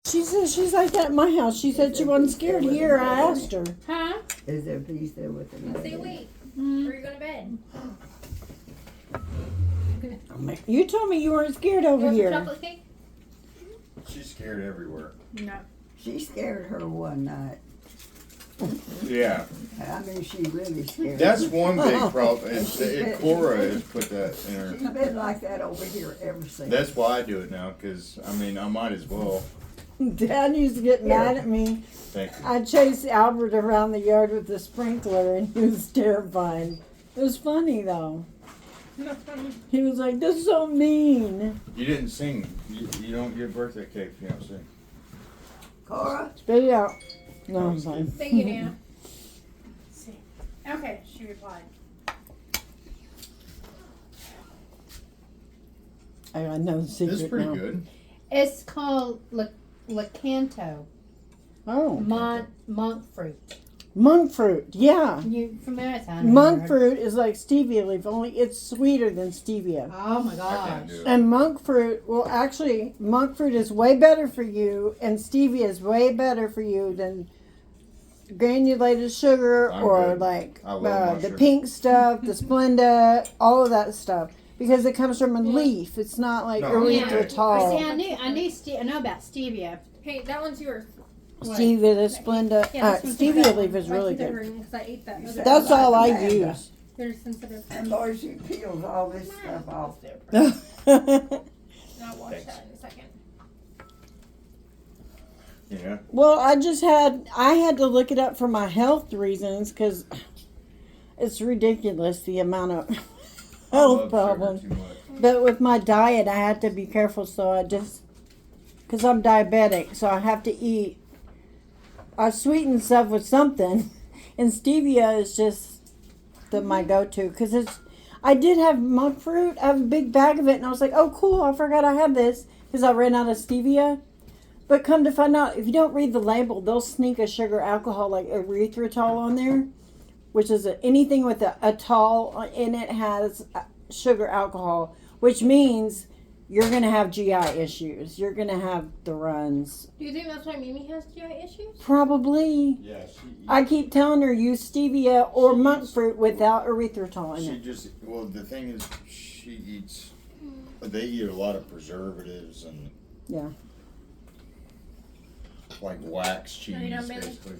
She said she's like that at my house. She said she wasn't scared here. I asked her. Huh? Is there a piece there with the I say wait. Mm. Or you going to bed? You told me you weren't scared You over want some here. chocolate cake? She's scared everywhere. No. She scared her one night. Yeah, I mean, she really scared that's her. one big problem. Cora has put that in her. She's been like that over here ever since. That's why I do it now, because, I mean, I might as well. Dad used to get mad at me. Thank you. I chased Albert around the yard with the sprinkler, and he was terrified. It was funny though. He was like, "This is so mean." You didn't sing. You don't get birthday cake if you don't sing. Cora? Spit it out. No, I'm fine. Thank you, Nana. Let's see. Okay, she replied. I got no secret It's pretty now. good. It's called Lacanto. Oh, Monk fruit. monk fruit. Yeah, You familiar with that? monk fruit is like stevia leaf, only it's sweeter than stevia. Oh my I gosh. can't do it. And monk fruit, well, actually, monk fruit is way better for you, and stevia is way better for you than granulated sugar I'm or good. like I love my the sugar. pink stuff, the Splenda, all of that stuff, because it comes from a Yeah. leaf. It's not like No, erythritol. See, I know about stevia. Hey, that one's yours. What? Stevia, the Splenda, Yeah, this one's stevia that leaf one. is My really teeth are good. hurting 'cause I ate that. You other said That's one. all I Amanda. use. They're sensitive. And Lord, she peels all this stuff off. I'll wash Thanks. that in a second. Yeah. Well, I had to look it up for my health reasons because it's ridiculous the amount of I health love sugar problems. too much. But with my diet, I had to be careful. So because I'm diabetic, so I have to eat. I sweeten stuff with something, and stevia is just my go-to because I did have monk fruit. I have a big bag of it, and I was like, "Oh, cool! I forgot I had this because I ran out of stevia." But come to find out, if you don't read the label, they'll sneak a sugar alcohol like erythritol on there, which is anything with a tol in it has sugar alcohol, which means you're going to have GI issues. You're going to have the runs. Do you think that's why Mimi has GI issues? Probably. Yeah, she I keep telling her use stevia or She monk eats- fruit without erythritol in She it. just, well, the thing is, she eats, they eat a lot of preservatives and Yeah. like wax cheese, you done, Bailey? basically.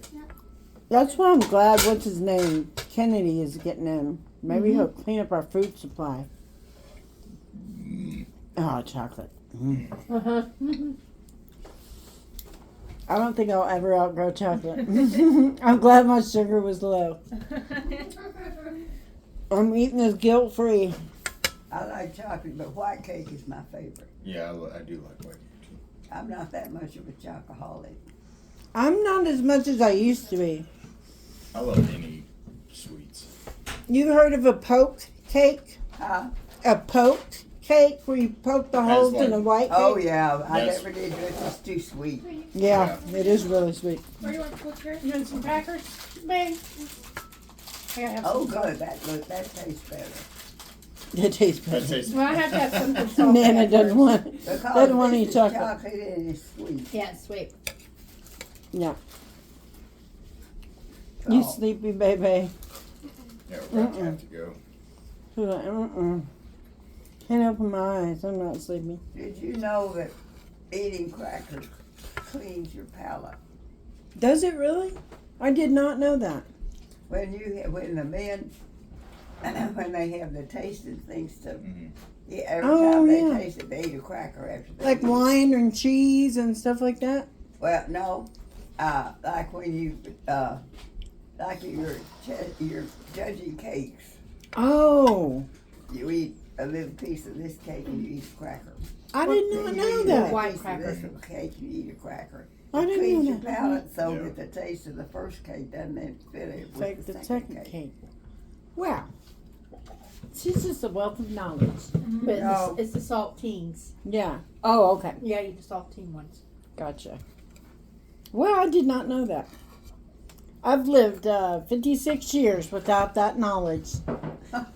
That's why I'm glad, what's his name, Kennedy is getting in. Maybe he'll clean up our food supply. Oh, chocolate. Uh-huh. I don't think I'll ever outgrow chocolate. I'm glad my sugar was low. I'm eating this guilt-free. I like chocolate, but white cake is my favorite. Yeah, I do like white too. I'm not that much of a chocoholic. I'm not as much as I used to be. I love any sweets. You heard of a poked cake? Huh? A poked cake where you poke the holes like- in a white cake? Oh, yeah. I Yes. never did it. It's too sweet. Yeah, it is really sweet. Where do you want to put yours? You want some crackers, babe? I gotta have Oh, some. good. That tastes better. It tastes That better. tastes, Well, I have to have something salty. Nana doesn't want Because doesn't want this any is chocolate. chocolate and it's sweet. Yeah, it's sweet. Yeah. You So, sleepy baby. yeah, we're about to have to go. She's like, can't open my eyes. I'm not sleepy. Did you know that eating crackers cleans your palate? Does it really? I did not know that. When the men, when they have the tasting things to, Mhm. every Oh, time they yeah. taste it, they eat a cracker after they Like eat it. wine and cheese and stuff like that. Well, no, like when you, like you're judging cakes, Oh, you eat a little piece of this cake and you eat a cracker. I did Then not you know eat a that. White piece cracker. of this little cake, you eat a cracker. I It didn't cleans know your that. palate so Yeah. that the taste of the first cake doesn't fit it with Like the the second second cake. cake. Wow. She's just a wealth of knowledge. But No. it's the saltines. Yeah. Oh, okay. Yeah, eat the saltine ones. Gotcha. Well, I did not know that. I've lived 56 years without that knowledge.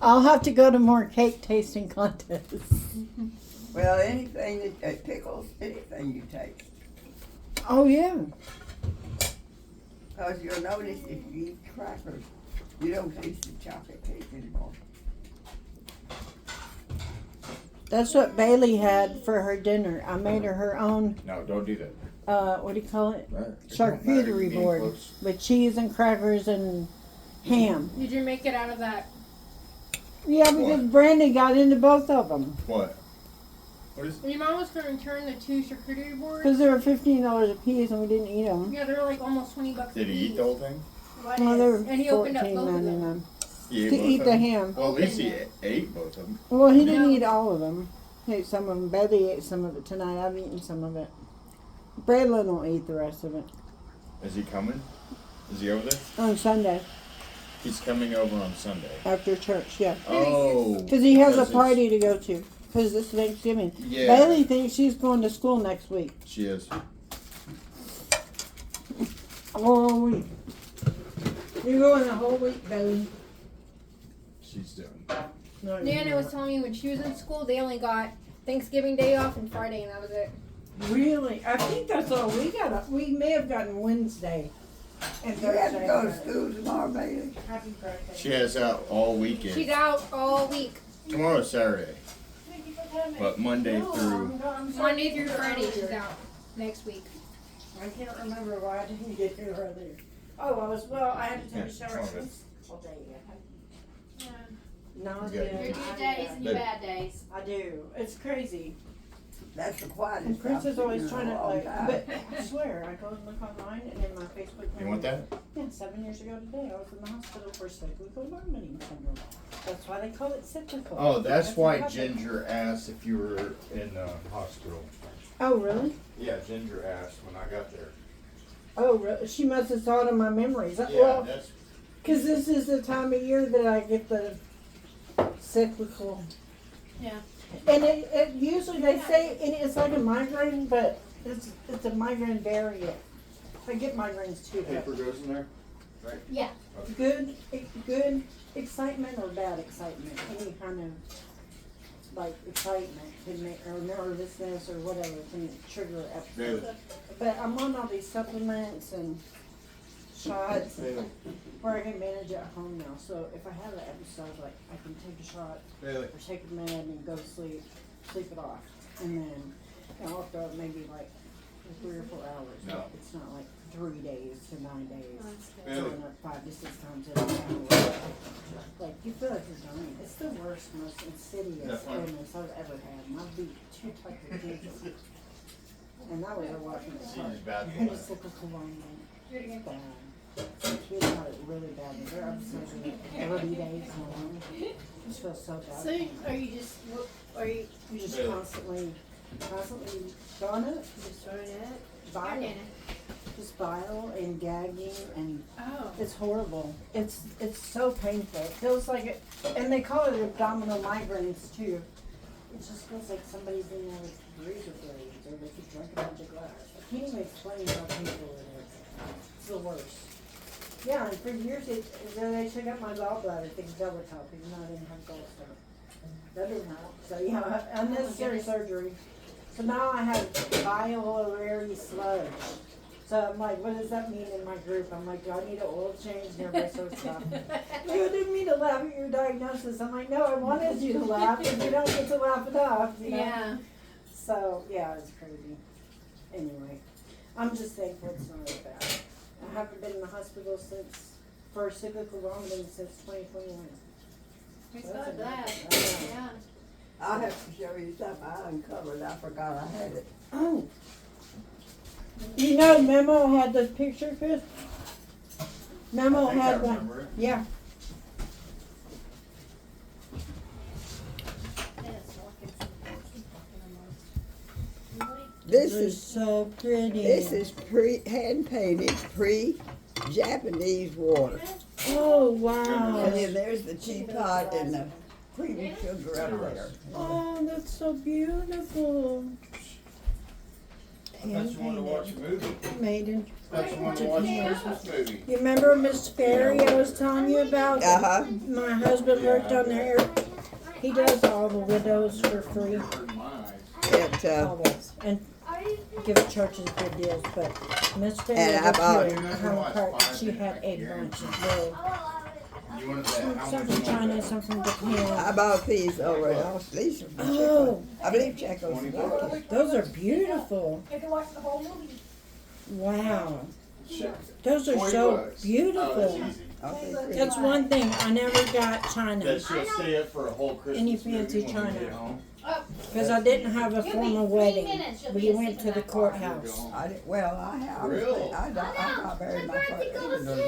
I'll have to go to more cake tasting contests. Well, anything that pickles, anything you taste. Oh yeah. Cause you'll notice if you eat crackers, you don't taste the chocolate cake anymore. That's what Bailey had for her dinner. I made her own, No, don't do that. what do you call it? Right. It don't matter, Charcuterie you getting board close. with cheese and crackers and ham. Did you make it out of that? Yeah, because What? Brandon got into both of them. What? What is? Your mom was going to return the 2 charcuterie boards. Because they were $15 a piece and we didn't eat them. Yeah, they were like almost $20 Did a he eat piece. the whole thing? What Well, they is- were and he opened up both of them. $14.99 He ate to both eat of the them? ham. Well, at least he Opened ate both of them. Well, he didn't No. eat all of them. He ate some of them. Bailey ate some of it tonight. I've eaten some of it. Braylon will eat the rest of it Is he coming? Is he over there? on Sunday He's coming over on Sunday. after church. Yeah, Oh. because he has a because party to go to. Because it's Thanksgiving. Yeah. Bailey thinks she's going to school next week. She is. All week. You're going the whole week, Bailey. She's doing. No, Nana was telling me when she was in school, they only got Thanksgiving Day off and Friday, and that was it. Really? I think that's all we got. We may have gotten Wednesday and You have Thursday. to go to school tomorrow, Bailey. Happy birthday. She has out all weekend. She's out all week. Tomorrow's Saturday, but Monday No, through. I'm sorry. Monday through Friday, she's out next week. I can't remember why I didn't get here earlier. Oh, I had to take a Yeah, shower it's all since all day. No, it's You got good. it. Your good days and your bad days. I do. It's crazy. That's the quietest. And Prince is I've always seen trying in to a long like, time. but I swear, I go and look online and in my Facebook. You want that? Yeah, 7 years ago today, I was in the hospital for cyclical vomiting syndrome. That's why they call it cyclical. Oh, that's what why happened. Ginger asked if you were in the hospital. Oh, really? Yeah, Ginger asked when I got there. Oh, really? She must have thought of my memories. Yeah, Well, that's. because this is the time of year that I get the cyclical. Yeah. And it usually they say it's like a migraine, but it's a migraine variant. I get migraines too. But Paper goes in there. Yeah. good excitement or bad excitement, any kind of like excitement can make or nervousness or whatever can trigger episode. Really? But I'm on all these supplements and shots where I can manage at home now. So if I have an episode, like I can take a shot Really? or take a med and go to sleep it off, and then after maybe like 3 or 4 hours. No. It's not like 3 days to 9 days. Really? Going up 5 to 6 times a day. Like you feel like you're dying. It's the worst, most insidious Definitely. illness I've ever had. My beat 2 types of cancer. And that was a walking She's apart. bad for Very that. cyclical vomiting. It's bad. Some kids got it really bad. Their episodes are like 30 days long. I just feel so bad. So are you just You just Really? constantly going up, just throwing it? bile, just bile and gagging, and Oh. it's horrible. It's so painful. It feels like it, and they call it abdominal migraines too. It just feels like somebody's in there with razor blades, or they could drink a bunch of glass. I can't even explain how painful it is. It's the worst. Yeah, and for years they took out my gallbladder thinking that would help, even though I didn't have gallstone. That didn't help. So yeah, unnecessary surgery. So now I have biliary sludge. So I'm like, what does that mean in my group? I'm like, do I need an oil change? And everybody starts laughing. You didn't mean to laugh at your diagnosis. I'm like, no, I wanted you to laugh, but you don't get to laugh enough. You know? Yeah. So yeah, it's crazy. Anyway, I'm just thankful it's not as bad. I haven't been in the hospital for cyclical vomiting since 2021. Praise That's God for that. amazing. Yeah. I'll have to show you something I uncovered. I forgot I had it. Oh. You know Memo had the picture, Chris? Memo I think I had one. remember it. Yeah. This They're is so pretty. hand painted pre-Japanese water. Oh And wow. then there's the teapot and the cream sugar up there. Oh, that's so beautiful. I thought you wanted to watch a movie. Made in I thought you wanted to watch a Christmas movie. You remember Miss Ferry I was telling you about? Uh-huh. My husband worked on there. He does all the widows for free. Hurt my eyes. At, Always. And give churches good deals, but Miss And Fair I bought- over here, her cart, she had a bunch of little, You wanted that, how some much from you China, wanted some from I Japan. bought these over at these from Oh. I believe Czechoslovakia. Those are beautiful. You can watch the whole movie. Wow. Sure. Those are $40. so Oh, that's beautiful. easy. That's one thing, I never got China, That she'll stay up for a whole Christmas Any movie fancy when we China. get home. because I didn't have a You'll be formal 3 wedding. minutes, you'll We be went asleep to in the that car. courthouse. I was, Really? I got married my first.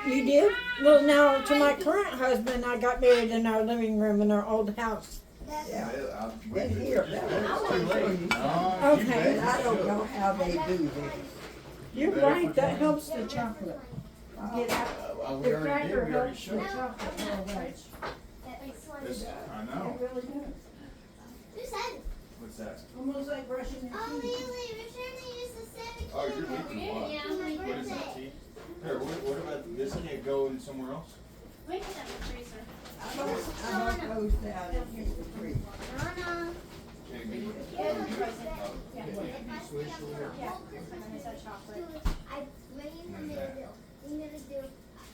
You did? Well, now to my current husband, I got married in our living room in our old house. Yeah. We Been just- here. it's too late. No, you Okay. bet. And I don't know how they do this. You're better right, for that 20. helps the chocolate. We The already cracker did, we already helps the showed. chocolate go away. This- I know. It really does. What's that? Almost like brushing your teeth. Oh, you're leaking what? What is that, tea? Here, what about, this can't go in somewhere else? I'm gonna close down and keep the tree. Can't be.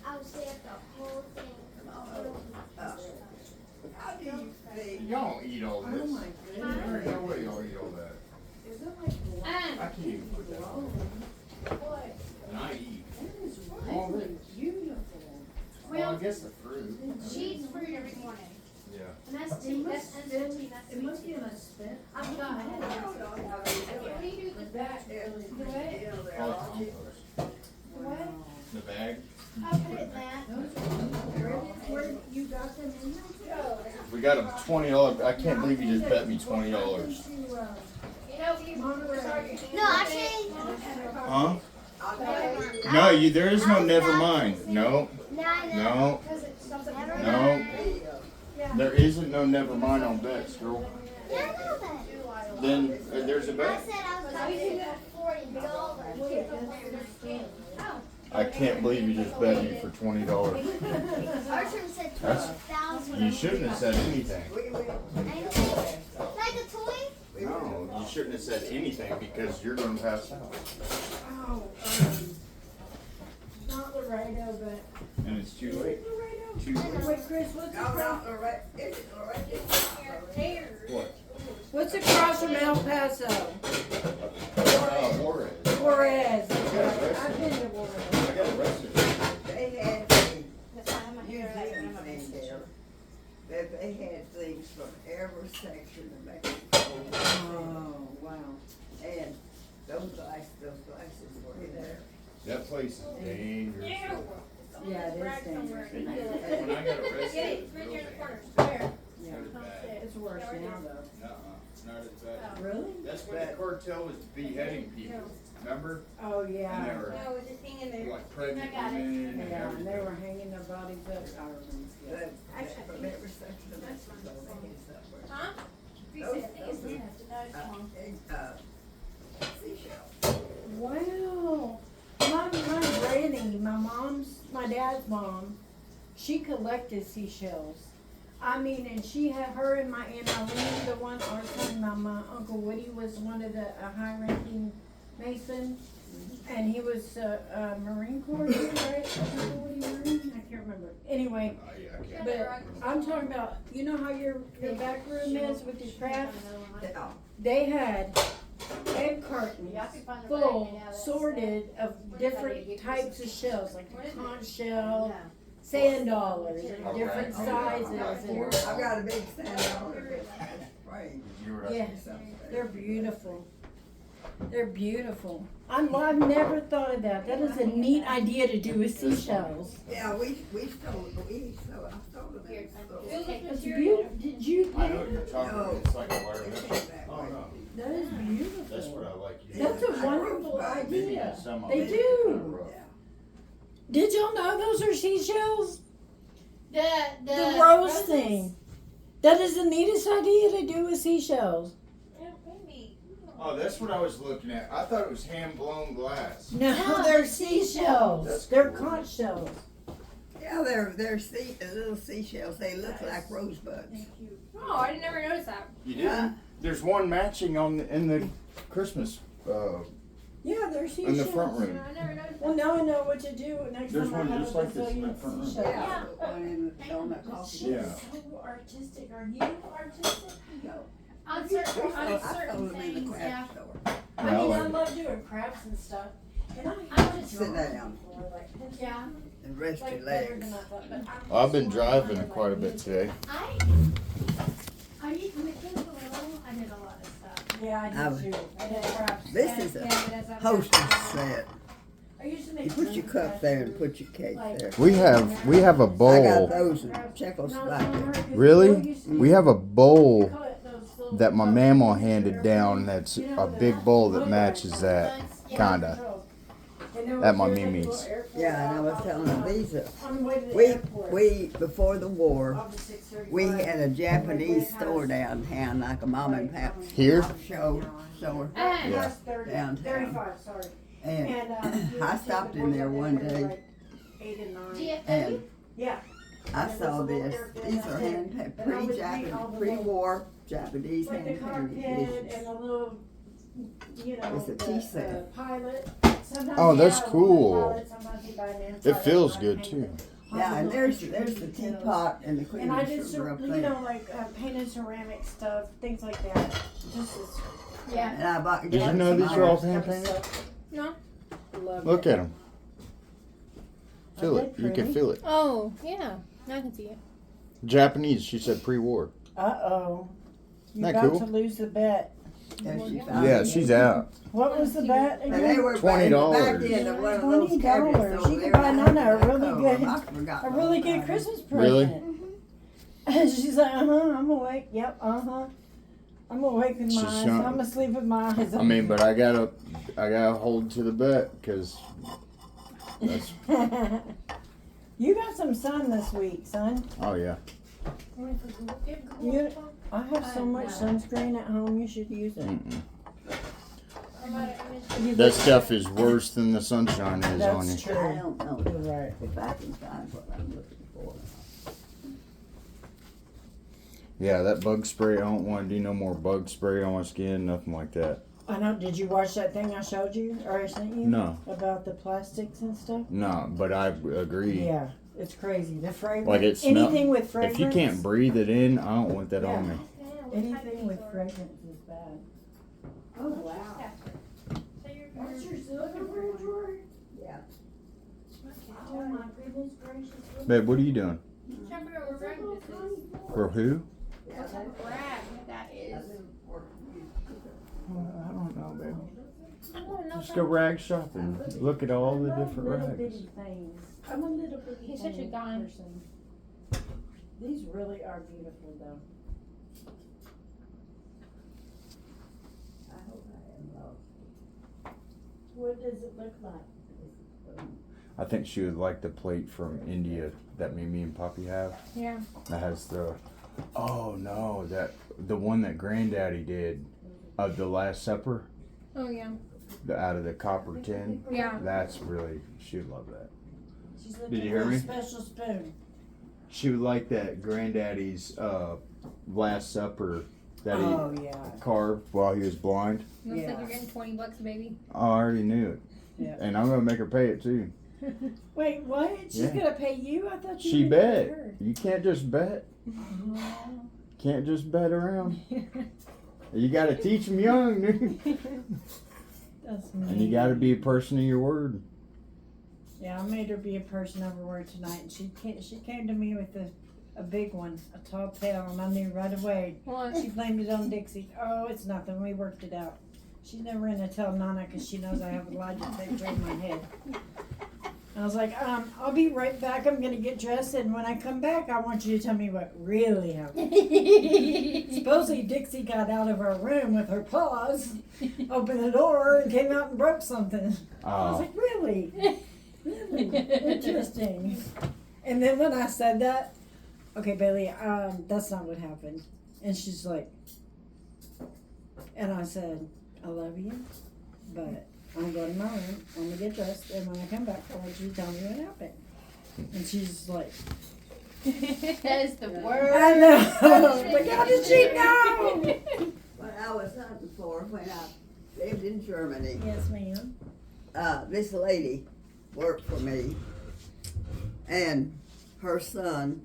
I'll stay up the whole thing. How do you say? You don't eat all this. Oh my goodness. There's no way y'all eat all that. Is it like I can't even put that on. And I eat. All of it. beautiful? Well, I guess the fruit. She eats fruit every morning. Yeah. And that's tea. That's tea. That's It sweet must tea. be a spit. I'm done. What do you do with the That is The what? still there. All compost. What? The bag. I'll put it in that. Where you got them in there? We got a $20. I can't believe you just bet me $20. You know, if you sorry. No, actually, Huh? No, there is no never mind. No, no, I know. no, Because it's something. no. There isn't no never mind on bets, girl. Yeah, I know that. Then there's a I bet. said I was going to pay $40. I can't believe you just bet me for $20. Archer said That's- 12,000. You shouldn't have said anything. Like a toy? No, you shouldn't have said anything because you're gonna pass out. Oh, not Laredo, but. And it's too late. Too late. Wait, Chris, what's No, across, no, right, is it right? What? what's across from El Paso? Juarez. Juarez. That's right. I've been to Juarez. I got arrested. They had a museum thing there, that they had things from every section of Mexico. Oh, wow. And those glasses were in there. That place is dangerous. Yeah, it is dangerous. When I got Get arrested, it. it Right was here in real the corner. bad. Where? Yeah. It was bad. It's worse now, though. Nuh-uh, not as bad. Really? That's when the cartel was beheading people, remember? Oh, And they yeah. were No, it's just hanging there. like pregnant I got it. women and Yeah, and they everything. were hanging their bodies up. I remember. From every section of Mexico, they had somewhere. Huh? Those- I think it's those- nasty. No, it's wrong. Seashells. Wow. My granny, my dad's mom, she collected seashells. I mean, and she had her and my Aunt Eileen, the one, our son, my Uncle Woody was one of the high-ranking Mason. And he was Marine Corps, right? Uncle Woody Marine? I can't remember. Anyway, Oh, yeah, I can't. but I'm talking about, you know how your back room is with your crafts? Yeah. They had egg cartons Yeah, I can find the full, brand now, that's- sorted of different types of shells, like a conch shell, sand dollars, and different sizes. And I've got a big stand on it. Spring. You were yeah, arrested. they're beautiful. They're beautiful. I've never thought of that. That is a neat idea to do with seashells. Yeah, we stole, I stole them. Here, So- It's beautiful. Did you I get know what it? you're talking about, it's like a wire mesh. That Oh, way. no, That is that's what beautiful. I like. That's a wonderful Maybe idea. some of They it is do. kinda rough. Yeah. Did y'all know those are seashells? The The rose thing. That is the neatest idea to do with seashells. Oh, that's what I was looking at. I thought it was hand-blown glass. No, they're seashells. That's They're cool. conch shells. Yeah, they're little seashells. They look like rosebuds. Oh, I didn't never notice that. You didn't? There's one matching in the Christmas Yeah, there's huge in the shells. front room. I never noticed Well, that. now I know what to do next There's time I one have just a like this in bazillion that front room. shells. Yeah, one in the donut coffee. She's Yeah. so artistic. Are you artistic? No. On I certain sold things, them in the yeah. craft store. I Yeah, I mean, like I it. love doing crafts and stuff. And I I'm have just- Sit down Yeah. and rest your like better legs. than I thought. But I've been driving quite a bit today. I used to make things a little. I did a lot of stuff. Yeah, I did too. I did crafts. This is a hostess set. I used to make You put your tons of cup there and crafts. put your cake there. We have a I got bowl. those in Czechoslovakia. Really? We have a bowl Call it those little that my cups. mama handed down. That's a big bowl that matches that, kinda. At my Mimi's. Yeah, and I was telling them, these are, On the way to the we, airport. before the war, Off the 6:35. we had a Japanese store downtown, like a mom and pop Here? show store. Yeah. 30, Downtown. 35, sorry. And And I stopped in there one day, like 8 and 9. GFW? and Yeah. I saw this. These are hand pre-war Japanese Like the hand cockpit painted and the little, you know, It's a the, tea set. pilot. Sometimes Oh, you that's buy a cool. pilot, sometimes you buy an It inside feels outside good painted. too. Yeah, and there's the teapot and the queen And I of did, sugar up you there. know, like painted ceramic stuff, things like that. Just as Yeah. And I bought. Did you got know some these are all items. hand painted? No. Love Look it. at them. Feel Are it. they You can pretty? feel it. Oh, yeah. Now I can see it. Japanese. She said pre-war. Uh-oh. You Isn't that about cool? to lose the bet. And she found Yeah, it. she's out. What was the bet And again? they were $20. back in of one of those $20. cabinets over You could there. buy Nana a I really told good- them, I forgot A my really good phone. Christmas Really? present. And she's like, I'm awake. Yep, I'm awake with She's my eyes. young. I'm asleep with my eyes. I mean, but I gotta hold to the bet because that's. You got some sun this week, son. Oh yeah. You, I have so much sunscreen at home. You should use it. Mm-mm. You That look- stuff is worse than the sunshine is on you. That's I true. don't know You're right. if I can find what I'm looking for. Yeah, that bug spray. I don't want to do no more bug spray on my skin. Nothing like that. I know. Did you watch that thing I showed you or I sent you? No. About the plastics and stuff. No, but I agree. Yeah, it's crazy. The fragrance. Like it smell- anything with fragrance. If you can't breathe it in, I don't want that on Yeah. me. Anything with fragrance is bad. Oh wow. That's your silverware drawer? Yeah. Oh my goodness gracious. Babe, what are you doing? Trying to figure out what brand this is. For who? What type of brand that is. I don't know, babe. I don't know. Just go rag shopping. Look at all the I love different little rags. bitty things. I'm a little bitty He's such a thing guy. person. These really are beautiful though. I hope I am lost. What does it look like? I think she would like the plate from India that Mimi and Poppy have. Yeah. That has the. Oh no, the one that Granddaddy did of the Last Supper, Oh, yeah. out of the copper tin. Yeah. That's really, she would love that. She's looking Did you for hear a me? special spoon. She would like that Granddaddy's Last Supper that Oh he yeah. carved while he was blind. Looks like Yeah. you're getting $20, baby. Oh, I already knew it. Yeah. And I'm gonna make her pay it too. Wait, what? She's Yeah. gonna pay you? I thought you She were gonna pay bet. her. You can't just bet. Can't just bet around. You gotta teach them young, dude. That's And you mean. gotta be a person of your word. Yeah, I made her be a person of her word tonight, and she came to me with a big one, a tall pail, and I knew right away. What? She blamed it on Dixie. Oh, it's nothing. We worked it out. She's never gonna tell Nana because she knows I have a lie detector in my head. And I was like, I'll be right back. I'm gonna get dressed, and when I come back, I want you to tell me what really happened. Supposedly Dixie got out of our room with her paws, opened the door, and came out and broke something. I was Oh, like, really? Really? Interesting. And then when I said that, okay, Bailey, that's not what happened. And she's like, and I said, I love you, but I'm going to my room, I'm going to get dressed, and when I come back, I want you to tell me what happened. And she's like, That is the word. I know. Like, how did she know? What I was hunting for when I lived in Germany. Yes, ma'am. This lady worked for me, and her son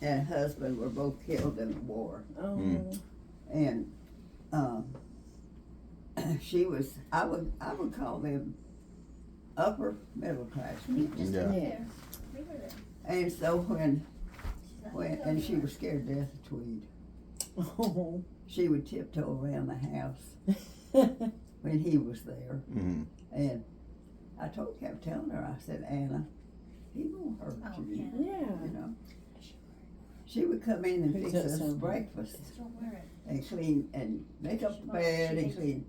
and husband were both killed in the war. Oh. And she was, I would call them upper middle class people. Yeah. Yeah. And so and she was scared to death of Tweed. Oh. She would tiptoe around the house when he was there. Mm-hmm. And I kept telling her, I said, Anna, he won't hurt you. Yeah. You know. She would come in and Who fix does us something? breakfast and clean and make up the bed and clean.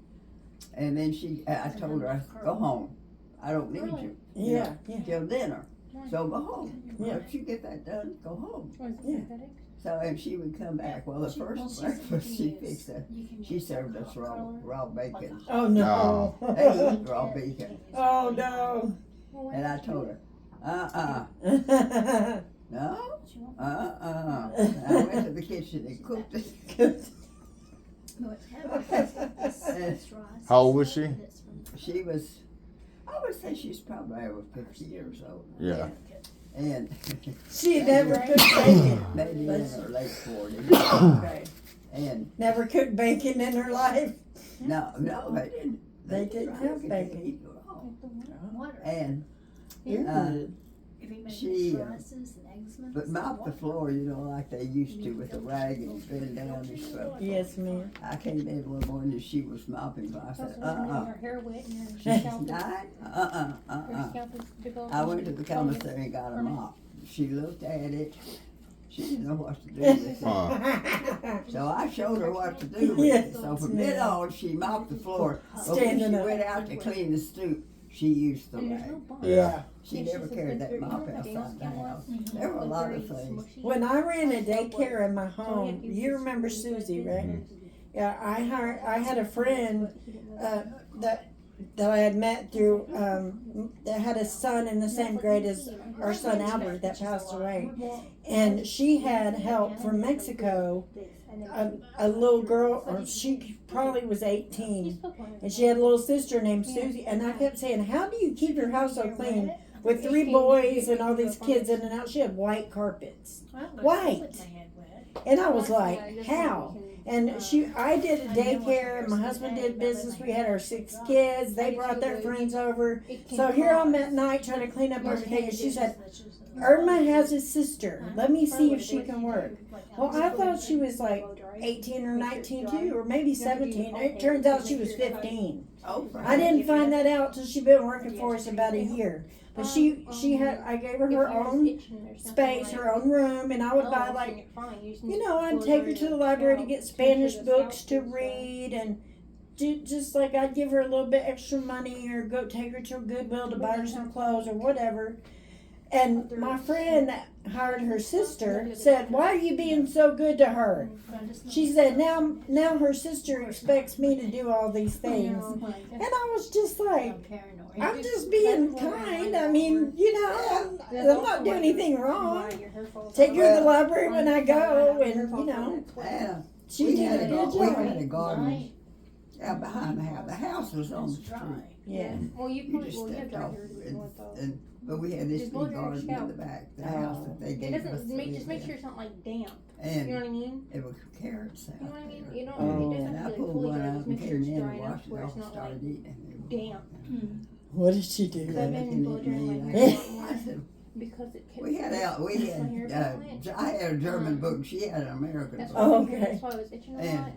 And then I told her, go home. I don't need you. You Yeah. know, Yeah. till dinner. So go home. Yeah. If you get that done, go home. Yeah. So and she would come back. Well, the first breakfast she fixed she served us raw bacon. Oh no. They eat raw bacon. Oh no. And I told her, no, I went to the kitchen and cooked it. How old was she? She was, I would say she's probably over 50 years old. Yeah. And She never cooked bacon. maybe in her late 40s. Okay. And Never cooked bacon in her life. no, they didn't. They didn't have cook it, bacon. they eat raw. Water. And she, but mop the floor, you know, like they used to with a rag and bend down and stuff. Yes, ma'am. I came in one morning and she was mopping. I said, Her hair wet and She's her scalp nine? her scalp is big old. I went to the commissary and got a mop. She looked at it. She didn't know what to do with it. So I showed her what to do with it. So from then on, she mopped the floor. But when she Standing up. went out to clean the stoop, she used the And there's rag. no bump. Yeah. She never carried that mop outside the house. There were a lot of things. When I ran a daycare in my home, you remember Susie, right? Yeah, I had a friend that I had met through that had a son in the same grade as our son Albert that passed away, and she had help from Mexico. A little girl, or she probably was 18, and she had a little sister named Susie. And I kept saying, "How do you keep your house so clean with 3 boys and all these kids in and out?" She had white carpets, white, and I was like, "How?" And I did a daycare, and my husband did business. We had our 6 kids. They brought their friends over. So here I'm at night trying to clean up everything, and she said, "Irma has a sister. Let me see if she can work." Well, I thought she was like 18 or 19 too, or maybe 17. It turns out she was 15. Oh, I didn't find that out till she'd been working for us about a year. But I gave her her own space, her own room, and I would buy like, I'd take her to the library to get Spanish books to read, and just like I'd give her a little bit extra money, or go take her to Goodwill to buy her some clothes or whatever. And my friend that hired her sister said, "Why are you being so good to her?" She said, now her sister expects me to do all these things. And I was just like, I'm just being kind. I mean, I'm not doing anything wrong. Take her to the library when I go, and, Yeah. she We did had a good we job. had a garden out behind the house. The house was on the street. Yeah. Well, you You probably just have stepped dry off. hair if you want those. But we had this Just big blow dry your garden in scalp. the back, the house that they It gave us. doesn't to make live make in. sure it's not like damp. You know And what I mean? it was carrots out You know what I mean? there. You don't. Oh. It And doesn't I have to be pulled fully one dry. out Just and make sure came it's in dry and enough washed it where off it's and not started like eating it. damp. What did she do? I've been blow drying my I hair a lot more said, because it kept we had I had a German book, she had an American That's book. why, Oh, okay. that's why I was itching a And lot.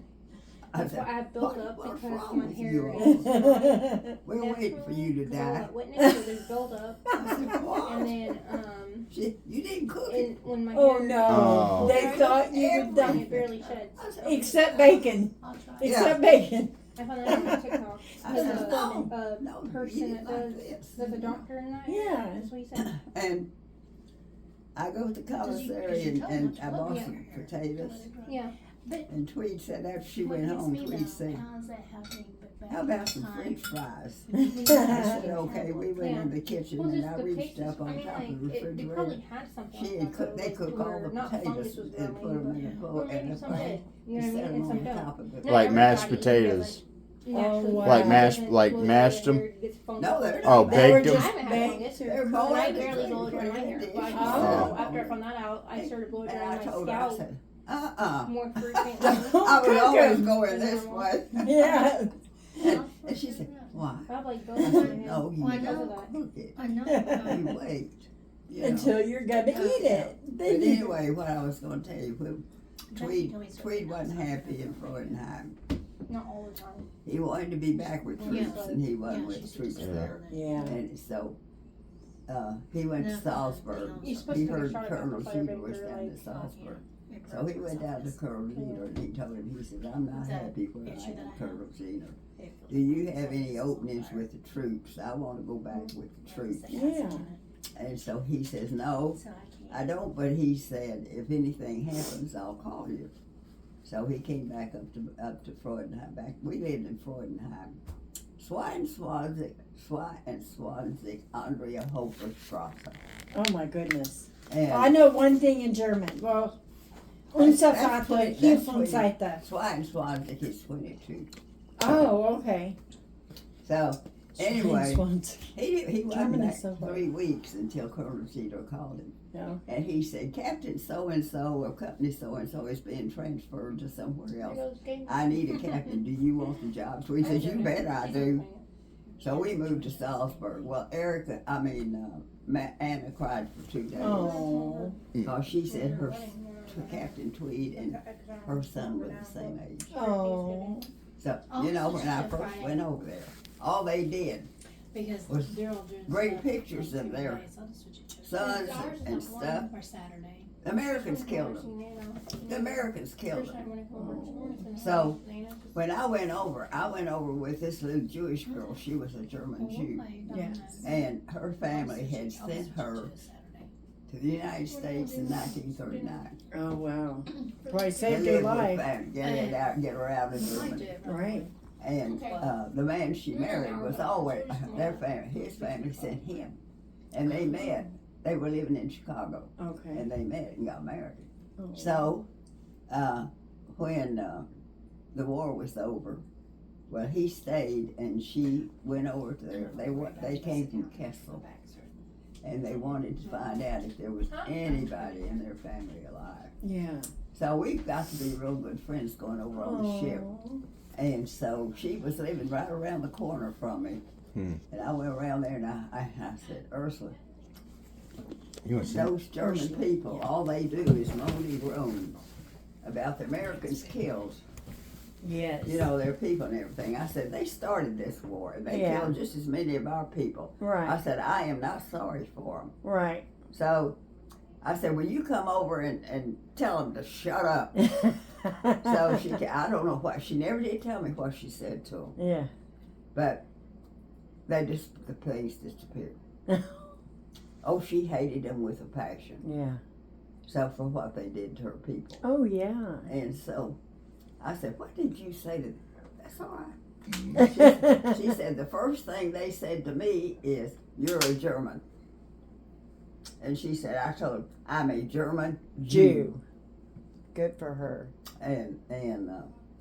I That's said, why I built up what's because wrong my with hair you is all? We're waiting for you to naturally, 'cause all die. that wetness, so there's buildup. I said, what? And then, You didn't cook it. and when my Oh hair no! Oh. They thought you would and die. it barely sheds. I said, Except bacon. Except bacon. I found that on TikTok. I There's said, a no, you person didn't that like does, this. there's a doctor in that. Yeah. That's what he said. And I go to the commissary and I bought Yeah. some potatoes. Yeah. And Tweed said after she went home, Tweed said, how about some French fries? I said, okay. We went in the kitchen Well, and just I the reached taste up on top of the they refrigerator. probably had something. She like had that, cooked, though, they like, cooked to all where the not potatoes fungus was and put them in a growing, bowl or maybe and some did. You know what I set mean? them And on some don't. top of it. Not Like everybody mashed does. potatoes. wow. Mashed them? No, they're They not. were baked them? just I haven't had baked. fungus. They're But I boiled. barely blow dry my hair. But I Oh. also, after I found that out, I started blow And drying I my told her, I scalp said, more I frequently. was always Cook going this way. Yeah. And she said, why? I have like I bones in said, my no, head. you Why don't not? cook it. I know. You wait. You know. Until you're gonna eat it. But Then you, anyway, what I was gonna tell you, when Tweed wasn't happy in Freudenheim. Not all the time. He wanted to be back with Yeah. troops and he wasn't Yeah, with she's troops just there. yeah. And so, he went to Nothing, Salzburg. nothing You're supposed He to take a heard shot of Colonel apple cider Cedar vinegar, was down like, to Salzburg. Your So he went down to office. Colonel Cedar and he told him, he said, I'm not The happy where I issue that I am, have. Colonel Cedar. Do you have any openings with the troops? I wanna go back with the troops. Yeah. And so he says, no, So I can't. I don't, but he said, if anything happens, I'll call you. So he came back up to Freudenheim. We lived in Freudenheim. Swansea, Andrea Hoferstrasse. Oh my goodness. And I know one thing in German. Well, unser That's Vater, what- hier that's von what- Seite. Swansea is 22. Oh, okay. So anyway, Swans. he wasn't German is back so hard. 3 weeks until Colonel Cedar called him. Yeah. And he said, Captain so-and-so or Company so-and-so is being transferred to somewhere There else. goes game. I need a captain. Do you want the job? So he says, you bet I do. So we moved to Salzburg. Well, Anna cried for 2 days. Oh. Because she said her Captain Tweed and her son were the same age. Oh. So, you know, when I first went over there, all they did, Because was they're all doing great stuff pictures on of their Tuesdays. I'll just switch it to sons Ours and is at stuff. Or Saturday. The Americans killed them. The Americans killed them. So, when I went over with this little Jewish girl. She was a German Jew. Yes. And her family had sent her to the United States in 1939. Oh, wow. Probably To saved your live with life. family, get her out of Germany. Right. And the man she married was always, his family sent him. And they met. They were living in Chicago. Okay. And they met and got married. Oh. So, when the war was over, well, he stayed and she went over to there. They came from Kessel. And they wanted to find out if there was anybody in their family alive. Yeah. So we got to be real good friends going over on the ship. Oh. And so she was living right around the corner from me. And I went around there and I said, Ursula, those German people, all they do is moan and groan about the Americans killed. Yes. You know, their people and everything. I said, they started this war and they Yeah. killed just as many of our people. I Right. said, I am not sorry for them. Right. So I said, will you come over and tell them to shut up? So I don't know what, she never did tell me what she said to them. Yeah. But the police disappeared. Oh, she hated them with a passion. Yeah. So for what they did to her people. Oh, yeah. And so I said, what did you say to them? That's all right. She said, the first thing they said to me is, you're a German. And she said, I told her, I'm a German Jew. Good for her. And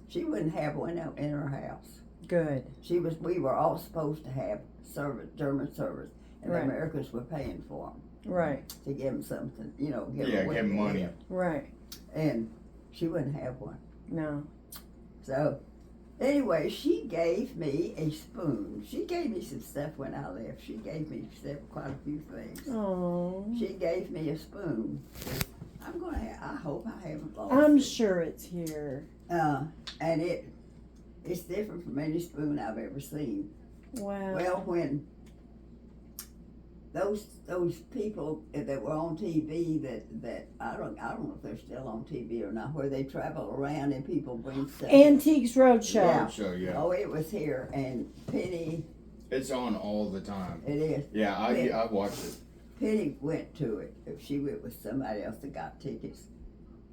she wouldn't have one out in her house. Good. We were all supposed to have German service, and Right. the Americans were paying for them Right. to give them something, give them Yeah, give 'em money. Right. And she wouldn't have one. No. So anyway, she gave me a spoon. She gave me some stuff when I left. She gave me quite a few things. Oh. She gave me a spoon. I hope I haven't lost I'm it. sure it's here. And it's different from any spoon I've ever seen. Wow. Well, when those people that were on TV that I don't know if they're still on TV or not, where they travel around and people bring stuff. Antiques Roadshow. Yeah. Roadshow, yeah. Oh, it was here, and Penny, It's on all the time. it is. Yeah, I watched it. Penny went to it. She went with somebody else that got tickets,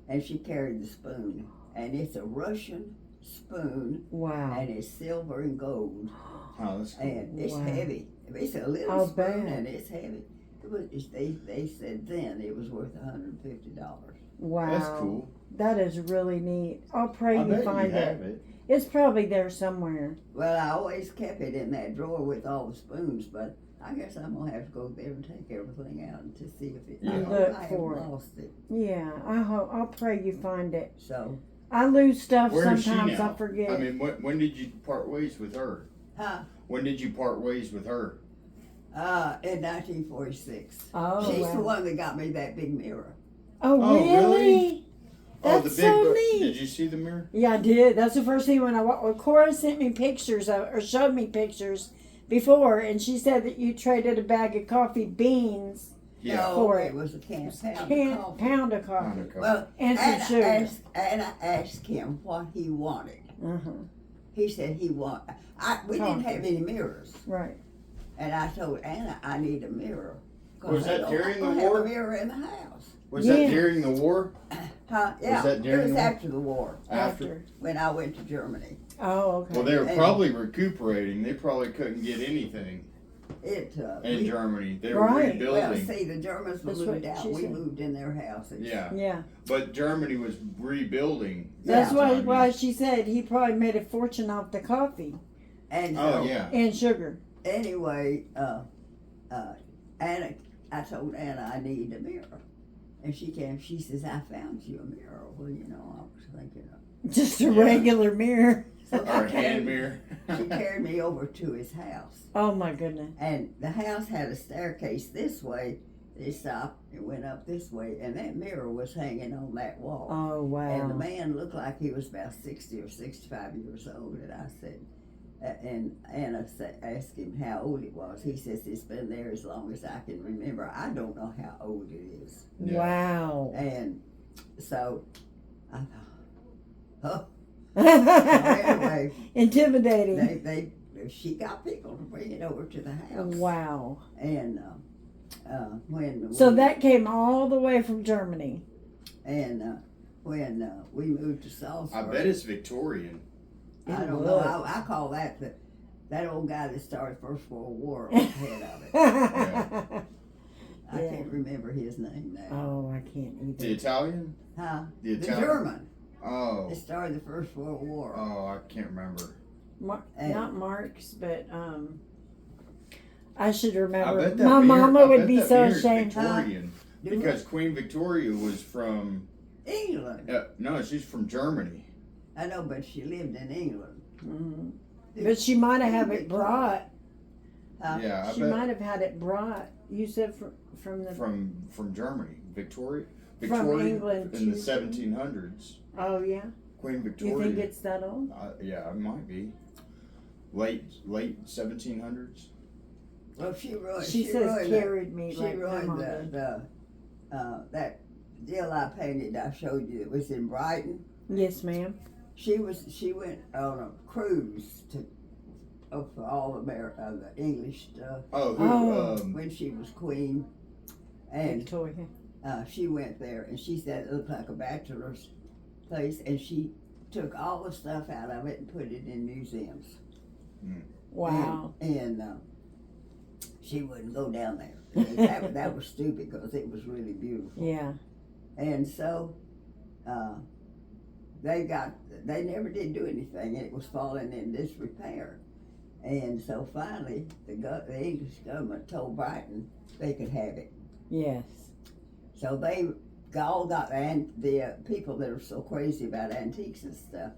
and she carried the spoon, and it's a Russian spoon, Wow. and it's silver and gold, Oh, that's cool. and it's Wow. heavy. It's a little I'll spoon, bet. and it's heavy. They said then it was worth $150. Wow. That's cool. That is really neat. I'll pray I you bet find you have it. it. It's probably there somewhere. Well, I always kept it in that drawer with all the spoons, but I guess I'm gonna have to go there and take everything out to see if it. Yeah. I hope Look I for haven't it. lost it. Yeah, I'll pray you find it. So, I lose stuff Where is she sometimes. now? I forget. I mean, when did you part ways with her? huh? When did you part ways with her? In 1946. Oh, She's wow. the one that got me that big mirror. Oh, Oh, really? really? That's so book. neat. Did you see the mirror? Yeah, I did. That's the first thing when Cora sent me pictures of, or showed me pictures before, and she said that you traded a bag of coffee beans, Yeah. No, For it it. was a pound of coffee. pound of coffee, Monica. Well, and some sugar. Anna asked him what he wanted. Uh-huh. He said he want. We didn't have any mirrors, Right. and I told Anna I need a mirror. 'Cause Was that I during don't the have war? a mirror in the house. Was Yeah. that during the war? Huh? Yeah. that during it was the war? after the war After. when I went to Germany. Oh, okay. Well, they were And- probably recuperating. They probably couldn't get anything It. in Germany. They were Right. Well, rebuilding. see, the Germans That's moved what out. she We said. moved in their houses. Yeah, Yeah. but Germany was rebuilding. That's that why time. she said he probably made a fortune off the coffee And so, Oh yeah. and sugar. anyway, Anna, I told Anna I need a mirror. And she came, she says, I found you a mirror. Well, you know, I was thinking of. Just a Yeah. regular mirror. So Or a hand mirror. she carried me over to his house. Oh my goodness. And the house had a staircase this way. They stopped and went up this way. And that mirror was hanging on that wall. Oh And the wow. man looked like he was about 60 or 65 years old. And I said, and Anna asked him how old it was. He says, it's been there as long as I can remember. I don't know how old it is. Yeah. Wow. And so I thought, oh, anyway, Intimidating. she got people to bring it over to the house. Wow. And when So that came all the way from Germany. and when we moved to I Salisbury, bet it's Victorian. I It don't know. would. I call that that old guy that started First World War on the head of it. I Yeah. can't remember his name now. Oh, I can't The either. Italian? Huh? The The Italian. German Oh. that started the First World War. Oh, I can't remember. And- Not Marx, but I should I remember. bet that My mirror- mama I would bet be that so mirror's ashamed. Victorian. Do Because Queen Victoria was from England. no, she's from Germany. I know, but she lived in England. Mhm. But she might have had it brought. Yeah, I She bet might have had it brought. You said from the. from Germany. Victoria From England in the to- 1700s. Oh yeah. Queen Victoria. You think it's that old? Yeah, it might be. Late 1700s. Well, she ruined. She says ruined carried me She like ruined Grandma did. that deal I painted. I showed you. It was in Brighton. Yes, ma'am. She went on a cruise to for all the English stuff Oh, who? Oh. when she was queen, and Victoria. she went there and she said it looked like a bachelor's place, and she took all the stuff out of it and put it in museums. Wow. And she wouldn't go down there. That was stupid because it was really beautiful. Yeah. And so they never did do anything, and it was falling in disrepair. And so finally, the English government told Brighton they could have it. Yes. So they all got, and the people that are so crazy about antiques and stuff,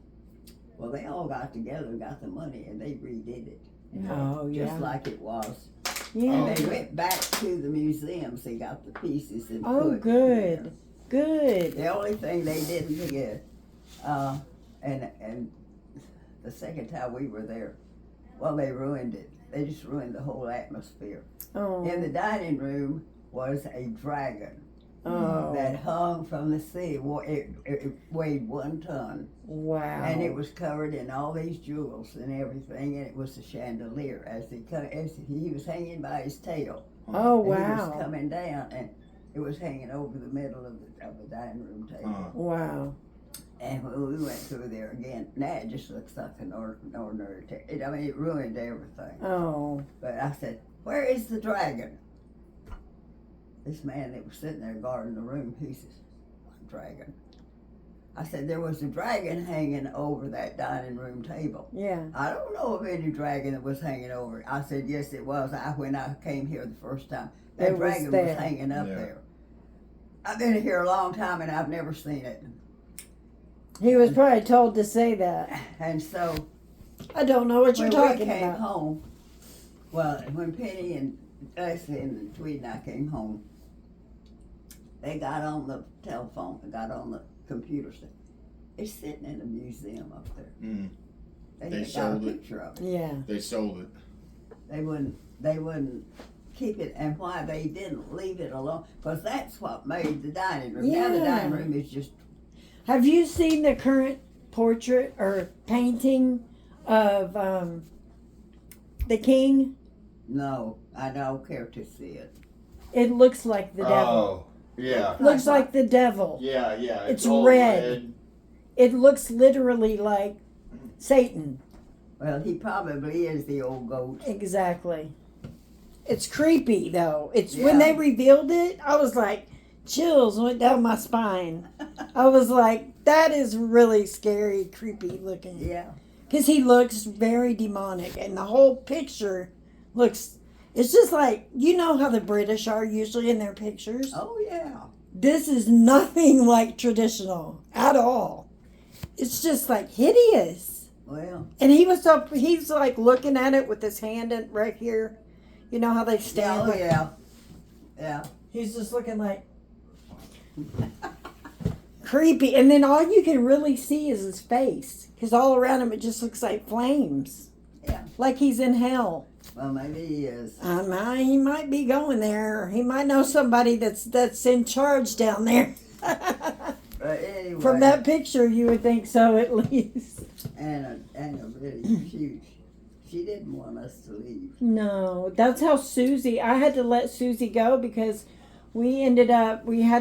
well, they all got together and got the money, and they redid it. Oh yeah. Just like it was. Yeah. Oh. And they went back to the museums, they got the pieces and Oh, put good. Good. The only thing they didn't get, and the second time we were there, well, they ruined it. They just ruined the whole atmosphere. Oh. In the dining room was a dragon Oh. that hung from the sea. It weighed 1 ton. Wow. And it was covered in all these jewels and everything, and it was a chandelier as he was hanging by his tail. Oh And he was wow. coming down, and it was hanging over the middle of the dining room table. Wow. And when we went through there again, now it just looks like an ordinary I mean, it ruined everything. Oh. But I said, where is the dragon? This man that was sitting there guarding the room, he says, what dragon? I said, there was a dragon hanging over that dining room table. Yeah. I don't know of any dragon that was hanging over it. I said, yes, it was. When I came here the first time, that It was dragon was there. hanging up Yeah. there. I've been here a long time and I've never seen it. He was probably told to say that. And so I don't know what you're when we talking came about. home, well, when Penny and Leslie and Tweed and I came home, they got on the telephone, got on the computer. It's sitting in a museum up there. Mm. They They got a sold it. picture of it. Yeah. They sold it. They wouldn't keep it, and why they didn't leave it alone, because that's what made the dining room. Now the Yeah. dining room is just, Have you seen the current portrait or painting of the king? no, I don't care to see it. It looks like the devil. Oh, yeah. Looks like the devil. Yeah, yeah. It's all red. It looks literally like Satan. Well, he probably is the old goat. Exactly. It's creepy though. It's Yeah. when they revealed it, I was like, chills went down my spine. I was like, that is really scary, creepy looking. Yeah. Because he looks very demonic, and the whole picture looks. It's just like, you know how the British are usually in their pictures. Oh yeah. This is nothing like traditional at all. It's just like hideous. Well, And he's like looking at it with his hand in, right here. You know how they stand? oh yeah. Yeah. He's just looking like creepy. And then all you can really see is his face. Because all around him it just looks like flames. Yeah. Like he's in hell. Well, maybe he is. He might be going there. He might know somebody that's in charge down there. But anyway. From that picture, you would think so, at least. Anna really, she didn't want us to leave. No, that's how Susie. I had to let Susie go because we had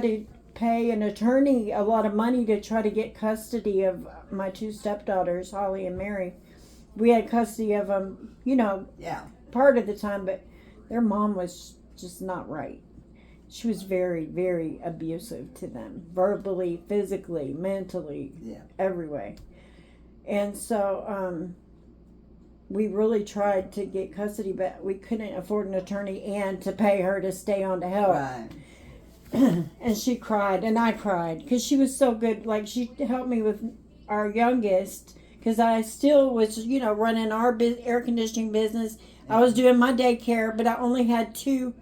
to pay an attorney a lot of money to try to get custody of my two stepdaughters, Holly and Mary. We had custody of them, Yeah. part of the time, but their mom was just not right. She was very, very abusive to them, verbally, physically, mentally, Yeah. every way. And so we really tried to get custody, but we couldn't afford an attorney and to pay her to stay on to help. Right. And she cried, and I cried, because she was so good. Like, she helped me with our youngest, because I still was, running our air conditioning business. I was doing my daycare, but I only had two.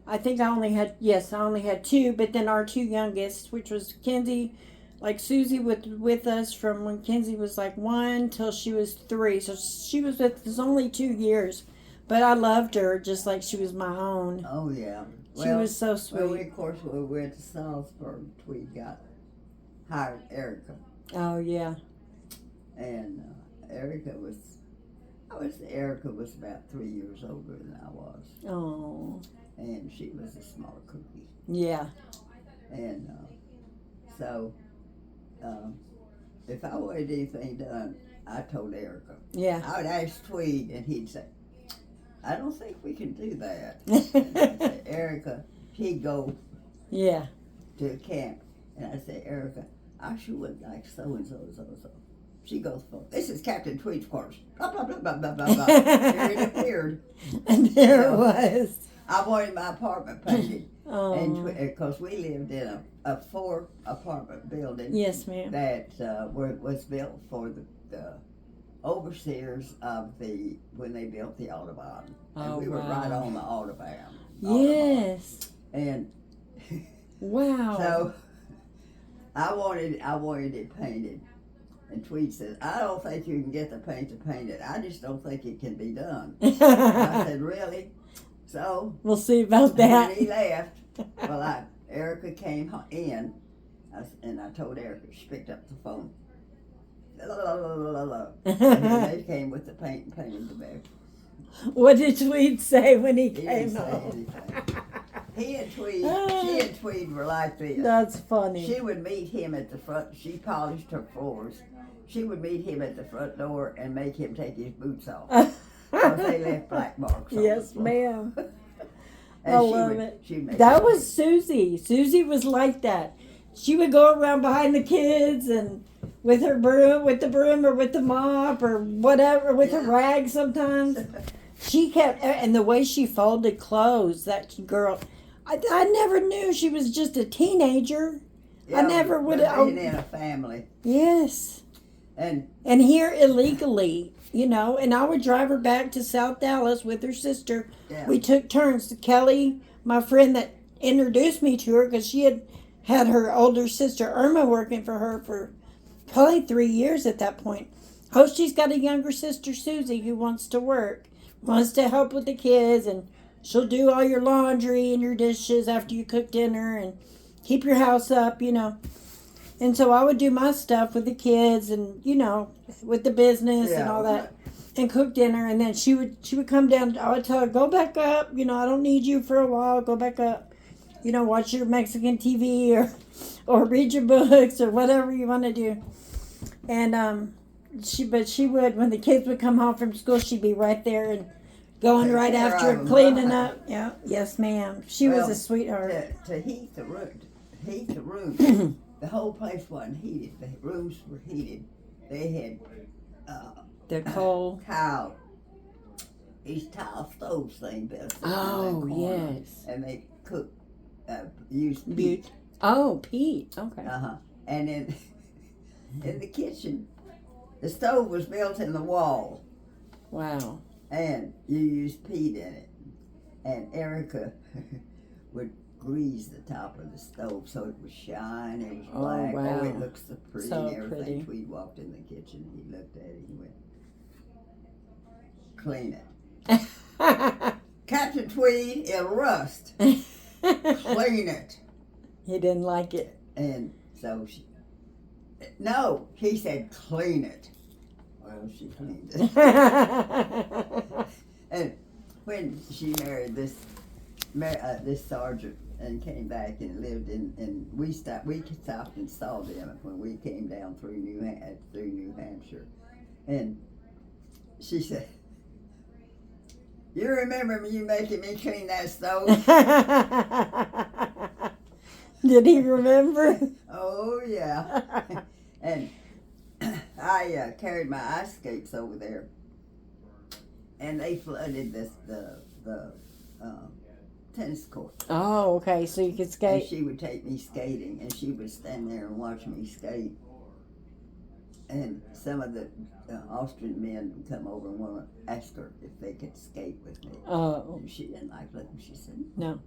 I only had two, but then our two youngest, which was Kenzie, like Susie with us from when Kenzie was like 1 till she was 3. So she was with us only 2 years. But I loved her just like she was my own. Oh yeah. She was so sweet. Well, of course, when we went to Salzburg, Tweed hired Erica. Oh, yeah. And Erica was about 3 years older than I was. Oh, And she was a small cookie. yeah. And so, if I wanted anything done, I told Erica. Yeah. I would ask Tweed, and he'd say, I don't think we can do that. And I'd say, Erica, he'd go Yeah. to camp, and I'd say, Erica, I sure would like so-and-so, so-and-so. She goes, well, this is Captain Tweed's quarters. Blah, blah, blah, blah, blah, blah, blah. Here it appeared. And there it So, was. I wanted my apartment painted. Oh. And because we lived in a 4-apartment building Yes, ma'am. that was built for the overseers of when they built the Autobahn. And Oh, we were wow. right on the Autobahn. Yes. And Wow. so I wanted it painted. And Tweed says, I don't think you can get the paint to paint it. I just don't think it can be done. I said, really? So We'll see about when that. he left, well, Erica came in, and I told Erica, she picked up the phone. La, la, la, la, la. And then they came with the paint and painted the back. What did Tweed say when he He didn't came say home? anything. She and Tweed were like this. That's funny. She would meet him at the front. She polished her floors. She would meet him at the front door and make him take his boots off. Because they left black marks on Yes, the floor. ma'am. And I she love would- it. she'd make That him- was Susie. Susie was like that. she would go around behind the kids and with her broom, with the broom or with the mop or whatever, with her rag sometimes. She kept, and the way she folded clothes, that girl, I never knew she was just a teenager. I never would have. Being in a family. Yes. And here illegally, you know, and I would drive her back to South Dallas with her sister. yeah. We took turns. Kelly, my friend that introduced me to her, because she had her older sister Irma working for her for probably 3 years at that point. Oh, she's got a younger sister, Susie, who wants to work, wants to help with the kids, and she'll do all your laundry and your dishes after you cook dinner and keep your house up, you know. And so I would do my stuff with the kids and, you know, with the business and all that, and cook dinner. And then she would come down. I would tell her, go back up. You know, I don't need you for a while. Go back up. You know, watch your Mexican TV or read your books or whatever you want to do. And she would, when the kids would come home from school, she'd be right there and going right after her, cleaning up. Yeah, yes, ma'am. She was a sweetheart. To heat the room, the whole place wasn't heated. The rooms were heated. They had The coal. tile. These tile stoves thing built. Oh, yes. And they cooked, used peat. Oh, peat. Okay. And in the kitchen, the stove was built in the wall. Wow. And you used peat in it. And Erica would grease the top of the stove so it would shine, it was black. Wow. Oh, it looks so pretty So and everything. pretty. Tweed walked in the kitchen, he looked at it, he went, clean it. Captain Tweed, it'll rust. Clean it. He didn't like it. And so he said, clean it. Well, she cleaned it. And when she married this sergeant and came back and lived in we stopped and saw them when we came down through New Hampshire. And she said, you remember you making me clean that stove? Did he remember? Oh, yeah. And I carried my ice skates over there, and they flooded the tennis court. Oh, okay, so you could And skate. she would take me skating, and she would stand there and watch me skate. And some of the Austrian men would come over and want to ask her if they could skate with me. Oh. And she didn't like them. She said No.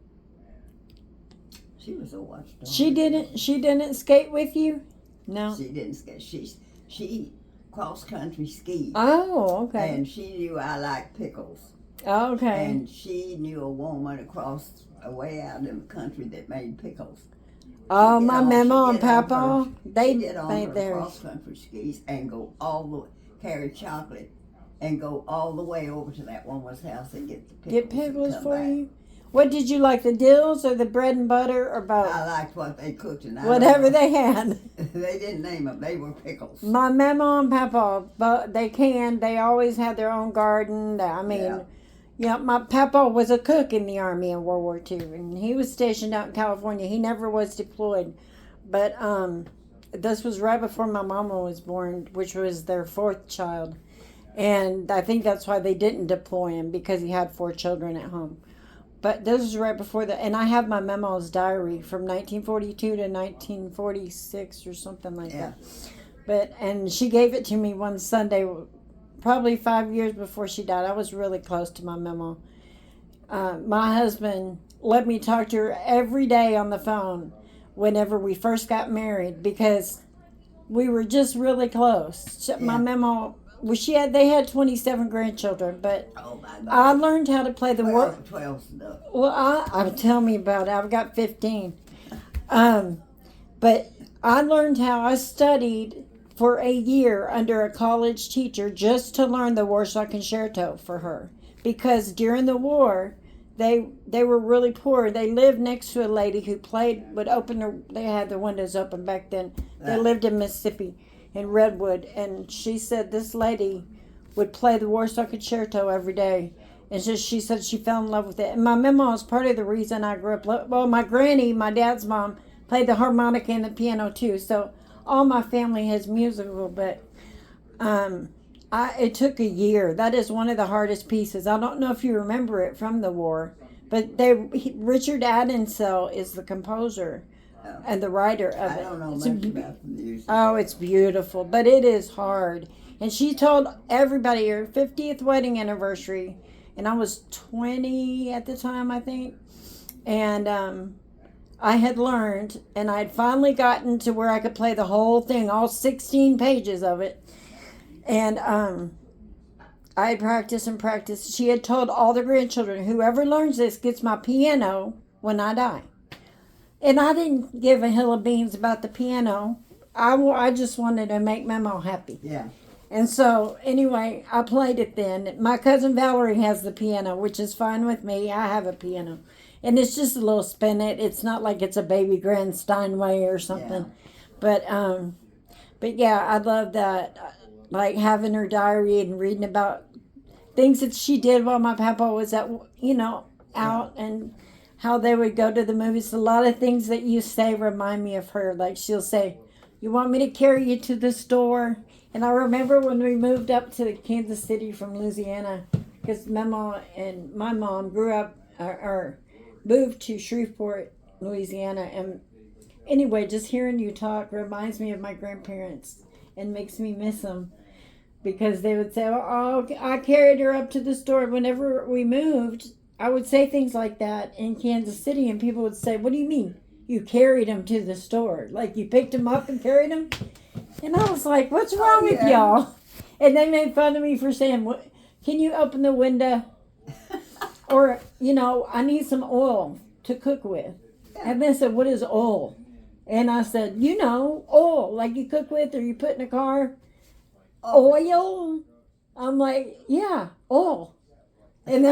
She was a watchdog. She didn't skate with you? No. She didn't skate. She cross country skied. Oh, okay. And she knew I liked pickles. Okay. And she knew a woman across way out in the country that made pickles. Oh, my mama and papa, they get on made her theirs. cross country skis and go carry chocolate and go all the way over to that woman's house and get the pickles. Get pickles for you? What did you like, the dills or the bread and butter or both? I liked what they cooked. And Whatever they had. They didn't name them. They were pickles. My mama and papa, but they always had their own garden. My papa was a cook in the Army in World War II, and he was stationed out in California. He never was deployed. But this was right before my mama was born, which was their fourth child. And I think that's why they didn't deploy him, because he had 4 children at home. But this was right before and I have my mema's diary from 1942 to 1946 or something like that. And she gave it to me one Sunday, probably 5 years before she died. I was really close to my mama. My husband let me talk to her every day on the phone whenever we first got married, because we were just really close. My mama, they had 27 grandchildren, but I learned how to play the 12 stuff. Well, tell me about it. I've got 15. But I learned how. I studied for a year under a college teacher just to learn the Warsaw Concerto for her, because during the war they were really poor. They lived next to a lady who they had the windows open back then. They lived in Mississippi, in Redwood, and she said this lady would play the Warsaw Concerto every day, and she said she fell in love with it. And my mama was part of the reason I grew up. Well, my granny, my dad's mom, play the harmonica and the piano too. So all my family has musical, but it took a year. That is one of the hardest pieces. I don't know if you remember it from the war, but Richard Addinsell is the composer and the writer of it. I don't know much about the music. Oh, it's beautiful, but it is hard. And she told everybody her 50th wedding anniversary, and I was 20 at the time, I think. And I had learned, and I had finally gotten to where I could play the whole thing, all 16 pages of it. And I had practiced and practiced. She had told all the grandchildren, whoever learns this gets my piano when I die. And I didn't give a hill of beans about the piano. I just wanted to make Mama happy. Yeah. And so, anyway, I played it then. My cousin Valerie has the piano, which is fine with me. I have a piano. And it's just a little spinet. It's not like it's a baby grand Steinway or something. Yeah. But yeah, I love that. Like having her diary and reading about things that she did while my papa was out, and how they would go to the movies. A lot of things that you say remind me of her. Like she'll say, "You want me to carry you to the store?" And I remember when we moved up to Kansas City from Louisiana, because Mama and my mom grew up or moved to Shreveport, Louisiana. And anyway, just hearing you talk reminds me of my grandparents and makes me miss them, because they would say, "Oh, I carried her up to the store." Whenever we moved, I would say things like that in Kansas City, and people would say, "What do you mean? You carried him to the store? Like you picked him up and carried him?" And I was like, "What's wrong with y'all?" And they made fun of me for saying, "Can you open the window?" Or, "I need some oil to cook with." And they said, "What is oil?" And I said, oil, like you cook with or you put in a car. Oil? I'm like, yeah, oil. And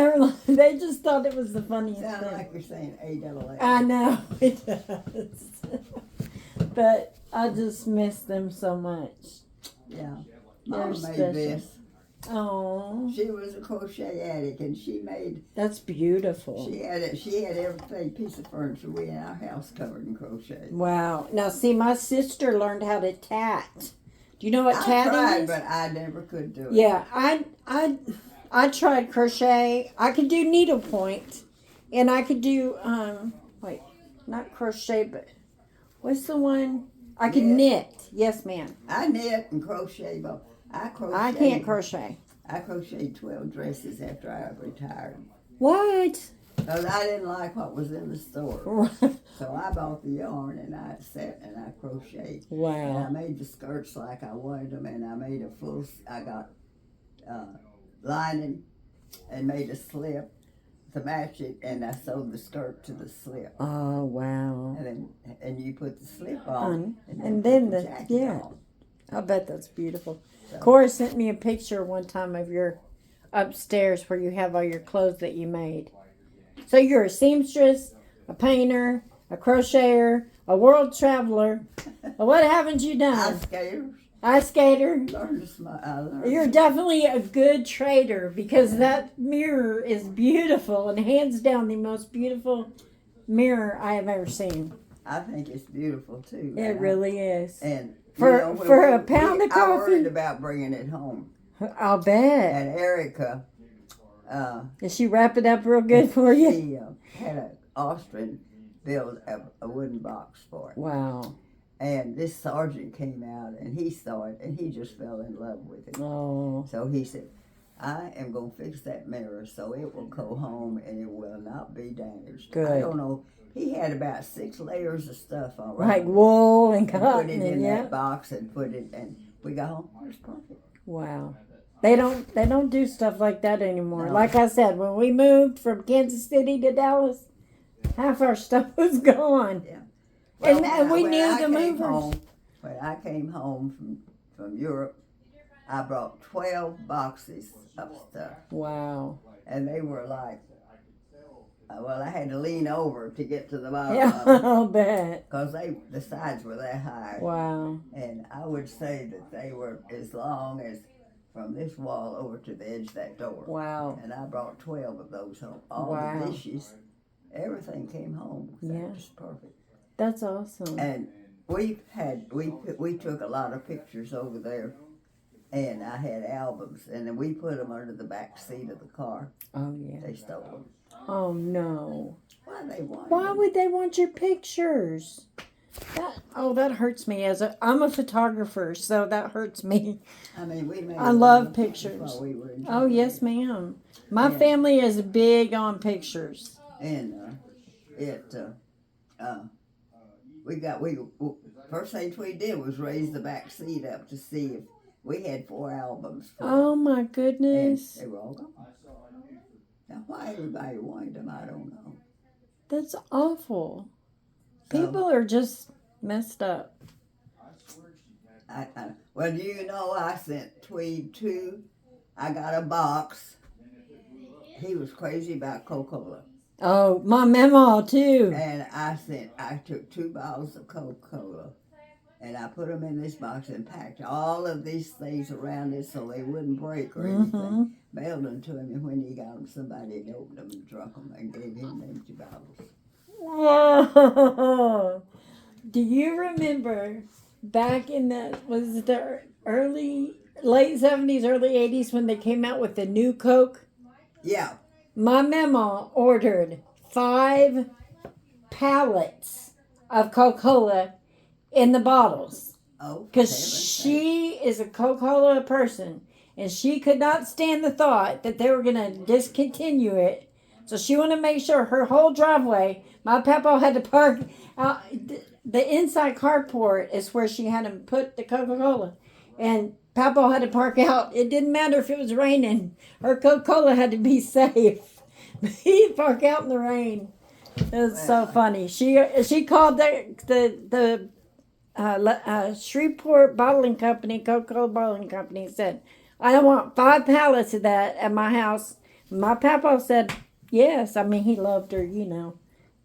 they just thought it was the funniest thing. Sound like you're saying A-double-A. I know, it does. But I just miss them so much. Yeah. They're Mom made special. this. Oh, She was a crochet addict, and she made. that's beautiful. She had every piece of furniture we in our house covered in crochet. Wow. Now, see, my sister learned how to tat. Do you know what I tatting tried, is? but I never could do it. Yeah, I tried crochet. I could do needlepoint, and I could do not crochet, but what's the one? I could knit. Yes, ma'am. I knit and crochet, but I can't crochet. I crocheted 12 dresses after I retired. What? Because I didn't like what was in the store. So I bought the yarn and I sat and I crocheted. And I Wow. made the skirts like I wanted them, and I made I got lining and made a slip to match it, and I sewed the skirt to the slip. Oh, wow. And you put the slip on, And then put the jacket on. I bet that's beautiful. So- Cora sent me a picture one time of your upstairs where you have all your clothes that you made. So you're a seamstress, a painter, a crocheter, a world traveler. What haven't you done? Ice skater. You're definitely a good trader, because that mirror is beautiful and hands down the most beautiful mirror I have ever seen. I think it's beautiful too. It really is. And For a pound of I worried coffee, about bringing it home. I'll bet. And Erica, Did she wrap it up real good for you? she had an Austrian build a wooden box for it. Wow. And this sergeant came out and he saw it and he just fell in love with it. Oh. So he said, "I am going to fix that mirror so it will go home and it will not be damaged." Good. I don't know. He had about 6 layers of stuff on. Like wool and And put cotton it in and that box and put it, and we got home. It was perfect. Wow. They don't do stuff like that anymore. No. Like I said, when we moved from Kansas City to Dallas, half our stuff was gone. Yeah. And we when knew I the came movers. home- When I came home from Europe, I brought 12 boxes of stuff. Wow. And they were like, I had to lean over to get to the bottom Yeah, of them. I'll bet. Because the sides were that high. Wow. And I would say that they were as long as from this wall over to the edge of that door. Wow. And I brought 12 of those home. All Wow. the dishes, everything came home. So Yeah. it was perfect. That's awesome. And we took a lot of pictures over there, and I had albums, and then we put them under the back seat of the car. Oh yeah. They stole them. Oh no. Why they want Why them? would they want your pictures? That hurts me. I'm a photographer, so that hurts me. I mean, we made. I a lot love of pictures. while we were in Oh yes, Germany. ma'am. My Yeah. family is big on pictures. And first thing Tweed did was raise the back seat up to see if we had 4 albums. Oh my And goodness. they were all gone. Now, why everybody wanted them, I don't know. That's awful. So, People are just messed up. well, do you know I sent Tweed 2? I got a box. He was crazy about Coca-Cola. Oh, my memo too. And I took 2 bottles of Coca-Cola and I put them in this box and packed all of these things around it so they wouldn't break or anything. Mm-hmm. Mailed them to him, and when he got them, somebody had opened them and drunk them and gave him them 2 bottles. Whoa. Do you remember back in the late 70s, early 80s when they came out with the new Coke? Yeah. My mama ordered 5 pallets of Coca-Cola in the bottles. Oh, Because heaven's she is a Coca-Cola person. And she could not stand the thought that they were going to discontinue it. So she wanted to make sure her whole driveway, my papa had to park out. The inside carport is where she had to put the Coca-Cola. And papa had to park out. It didn't matter if it was raining. Her Coca-Cola had to be safe. He'd park out in the rain. It was so funny. She called the Shreveport Bottling Company, Coca-Cola Bottling Company, and said, I want 5 pallets of that at my house. My papa said, yes. I mean, he loved her, you know.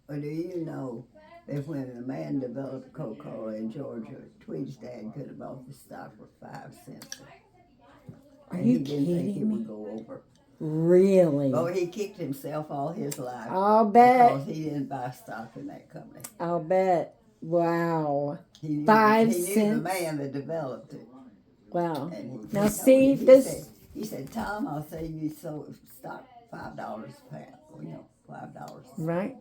Well, do you know that when a man developed Coca-Cola in Georgia, Tweed's dad could have bought the stock for 5 cents. Are And you he didn't think it kidding me? would go over. Really? Oh, he kicked himself all his life. I'll bet. Because he didn't buy stock in that company. I'll bet. Wow. He knew, 5 he knew the cents? man that developed it. Wow. And Now told see, him, this... He said, Tom, I'll say you sold stock $5 a pound. Well, you know, $5. Right.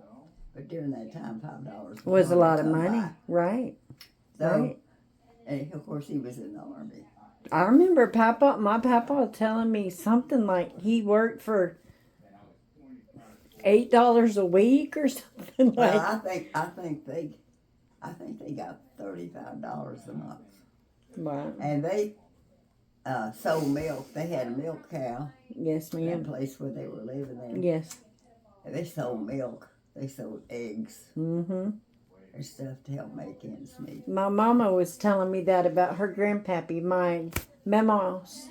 But during that time, $5 Was a lot of come money. by. Right. So, Right. and of course, he was in the army. I remember my papa telling me something like he worked for $8 a week or something like. Well, I think they got $35 a month, Wow. and they sold milk. They had a milk cow. Yes, That ma'am. place where they were living there. Yes. And they sold milk. They sold eggs Mm-hmm. and stuff to help make ends meet. My mama was telling me that about her grandpappy, my mama's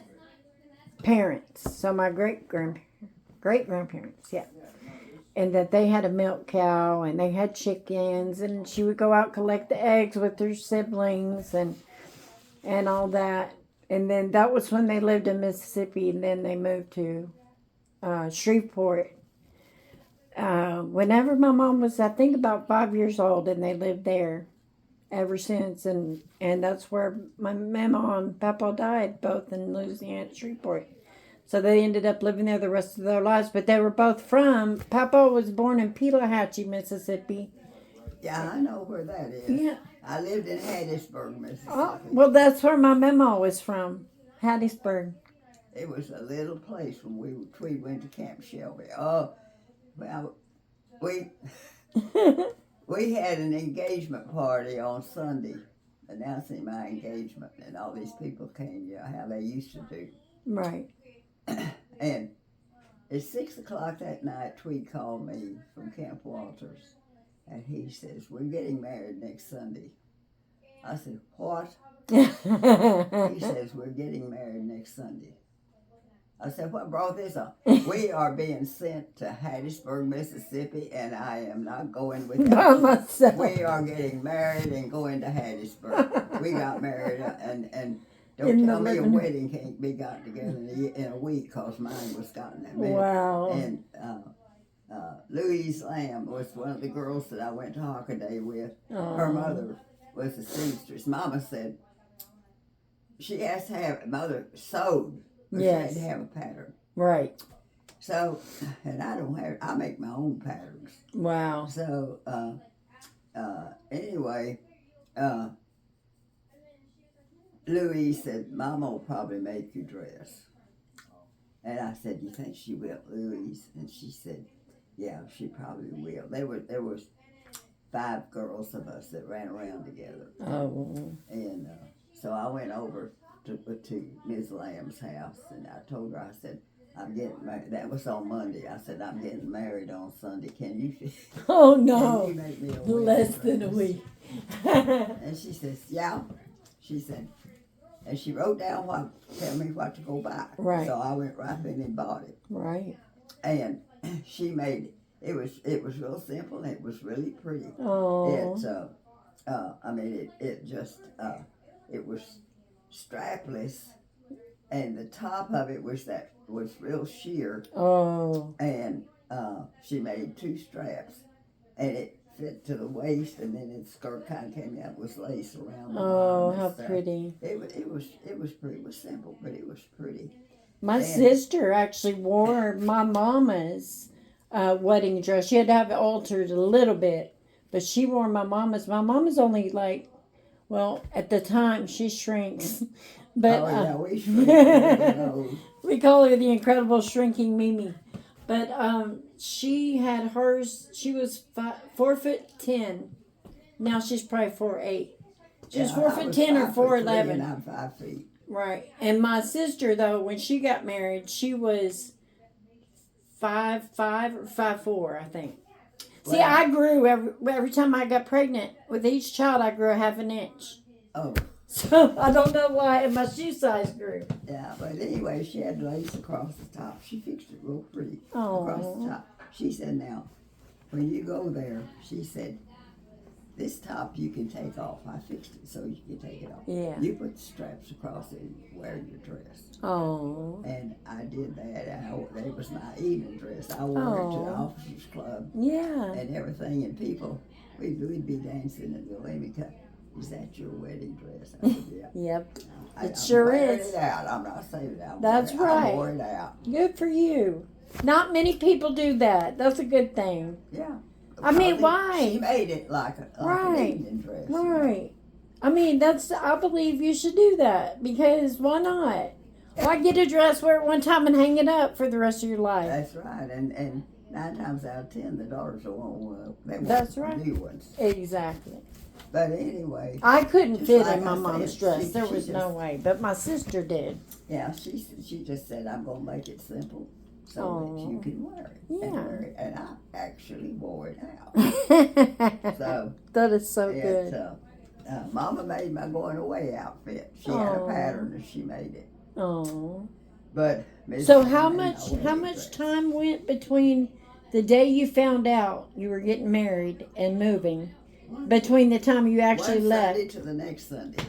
parents. So my great grandparents, yeah. And that they had a milk cow and they had chickens, and she would go out collect the eggs with her siblings and all that. And then that was when they lived in Mississippi, and then they moved to Shreveport. Whenever my mom was, I think, about 5 years old, and they lived there ever since. And that's where my mama and papa died, both in Louisiana, Shreveport. So they ended up living there the rest of their lives. But they were both from, papa was born in Pelahatchie, Mississippi. Yeah, I know where that is. Yeah. I lived in Hattiesburg, Mississippi. Oh, well, that's where my mama was from, Hattiesburg. It was a little place when we went to Camp Shelby. Oh, well, we had an engagement party on Sunday, announcing my engagement, and all these people came, you know, how they used to do. Right. And at 6 o'clock that night, Tweed called me from Camp Walters, and he says, we're getting married next Sunday. I said, what? He says, we're getting married next Sunday. I said, what brought this on? We are being sent to Hattiesburg, Mississippi, and I am not going with By you. myself. We are getting married and going to Hattiesburg. We got married, and In don't the tell me a living- wedding can't be got together in a week, because mine was gotten that minute. Wow. And Louise Lamb was one of the girls that I went to Hockaday with. Oh. Her mother was a seamstress. Mama said she has to have, mother sewed, but Yes. she had to have a pattern. Right. So, and I make my own patterns. Wow. So, anyway, Louise said, Mama will probably make your dress. And I said, you think she will, Louise? And she said, yeah, she probably will. There was 5 girls of us that ran around together. Oh. And so I went over to Ms. Lamb's house, and I told her, I said, I'm getting married. That was on Monday. I said, I'm getting married on Sunday. Can you Oh can you no. make me a Less wedding than a dress?" week. And she says, yeah. She said, and she wrote down tell me what to go buy. Right. So I went right in and bought it. Right. And she made it. It was real simple, and it was really pretty. Oh. It was strapless, and the top of it was real sheer, Oh. and she made 2 straps, and it fit to the waist, and then its skirt kind of came out with lace around the Oh, bottom how and stuff. pretty. It was pretty. It was simple, but it was pretty. My And- sister actually wore my mama's wedding dress. She had to have it altered a little bit, but she wore my mama's. My mama's only like, well, at the time she shrinks, but Oh yeah, we shrink those. we call her the Incredible Shrinking Mimi. But she had hers. She was 4'10". Now she's probably 4'8". She was 4'10" or 4'11". And I'm 5 feet. Right. And my sister, though, when she got married, she was 5'5" or 5'4", I think. See, Well- I grew every time I got pregnant. With each child, I grew a half an inch. Oh. So I don't know why, and my shoe size grew. Yeah, but anyway, she had lace across the top. She fixed it real pretty Oh. across the top. She said, now, when you go there, she said, this top you can take off. I fixed it so you can take it off. Yeah. You put the straps across it and wear your dress. Oh. And I did that. That was my evening dress. I wore it to the Oh. officers club Yeah. and everything. And people, we'd be dancing and they'll let me cut. Is that your wedding dress? I said, yeah. Yep. I'm sure wearing is. it out. I'm not saying that. That's I right. wore it out. Good for you. Not many people do that. That's a good thing. Yeah. I mean, Because why? She made it like an Right. evening dress. Right. I mean, I believe you should do that because why not? Why get a dress, wear it one time, and hang it up for the rest of your life? That's right. And 9 times out of 10, the daughters will want they want That's right. new ones. Exactly. But anyway, I couldn't Just fit like in my I mom's said, dress. she- There she was no just- way. But my sister did. yeah, she just said, I'm going to make it simple so that you Aw. can wear it. Yeah. And wear it. And I actually wore it out. So, That is so it, good. Mama made my going away outfit. She had a Aw. pattern and she made it. Oh. But Miss So Lamb how made my much wedding much dress. time went between the day you found out you were getting married and moving, between the time you actually One left? Sunday to the next Sunday.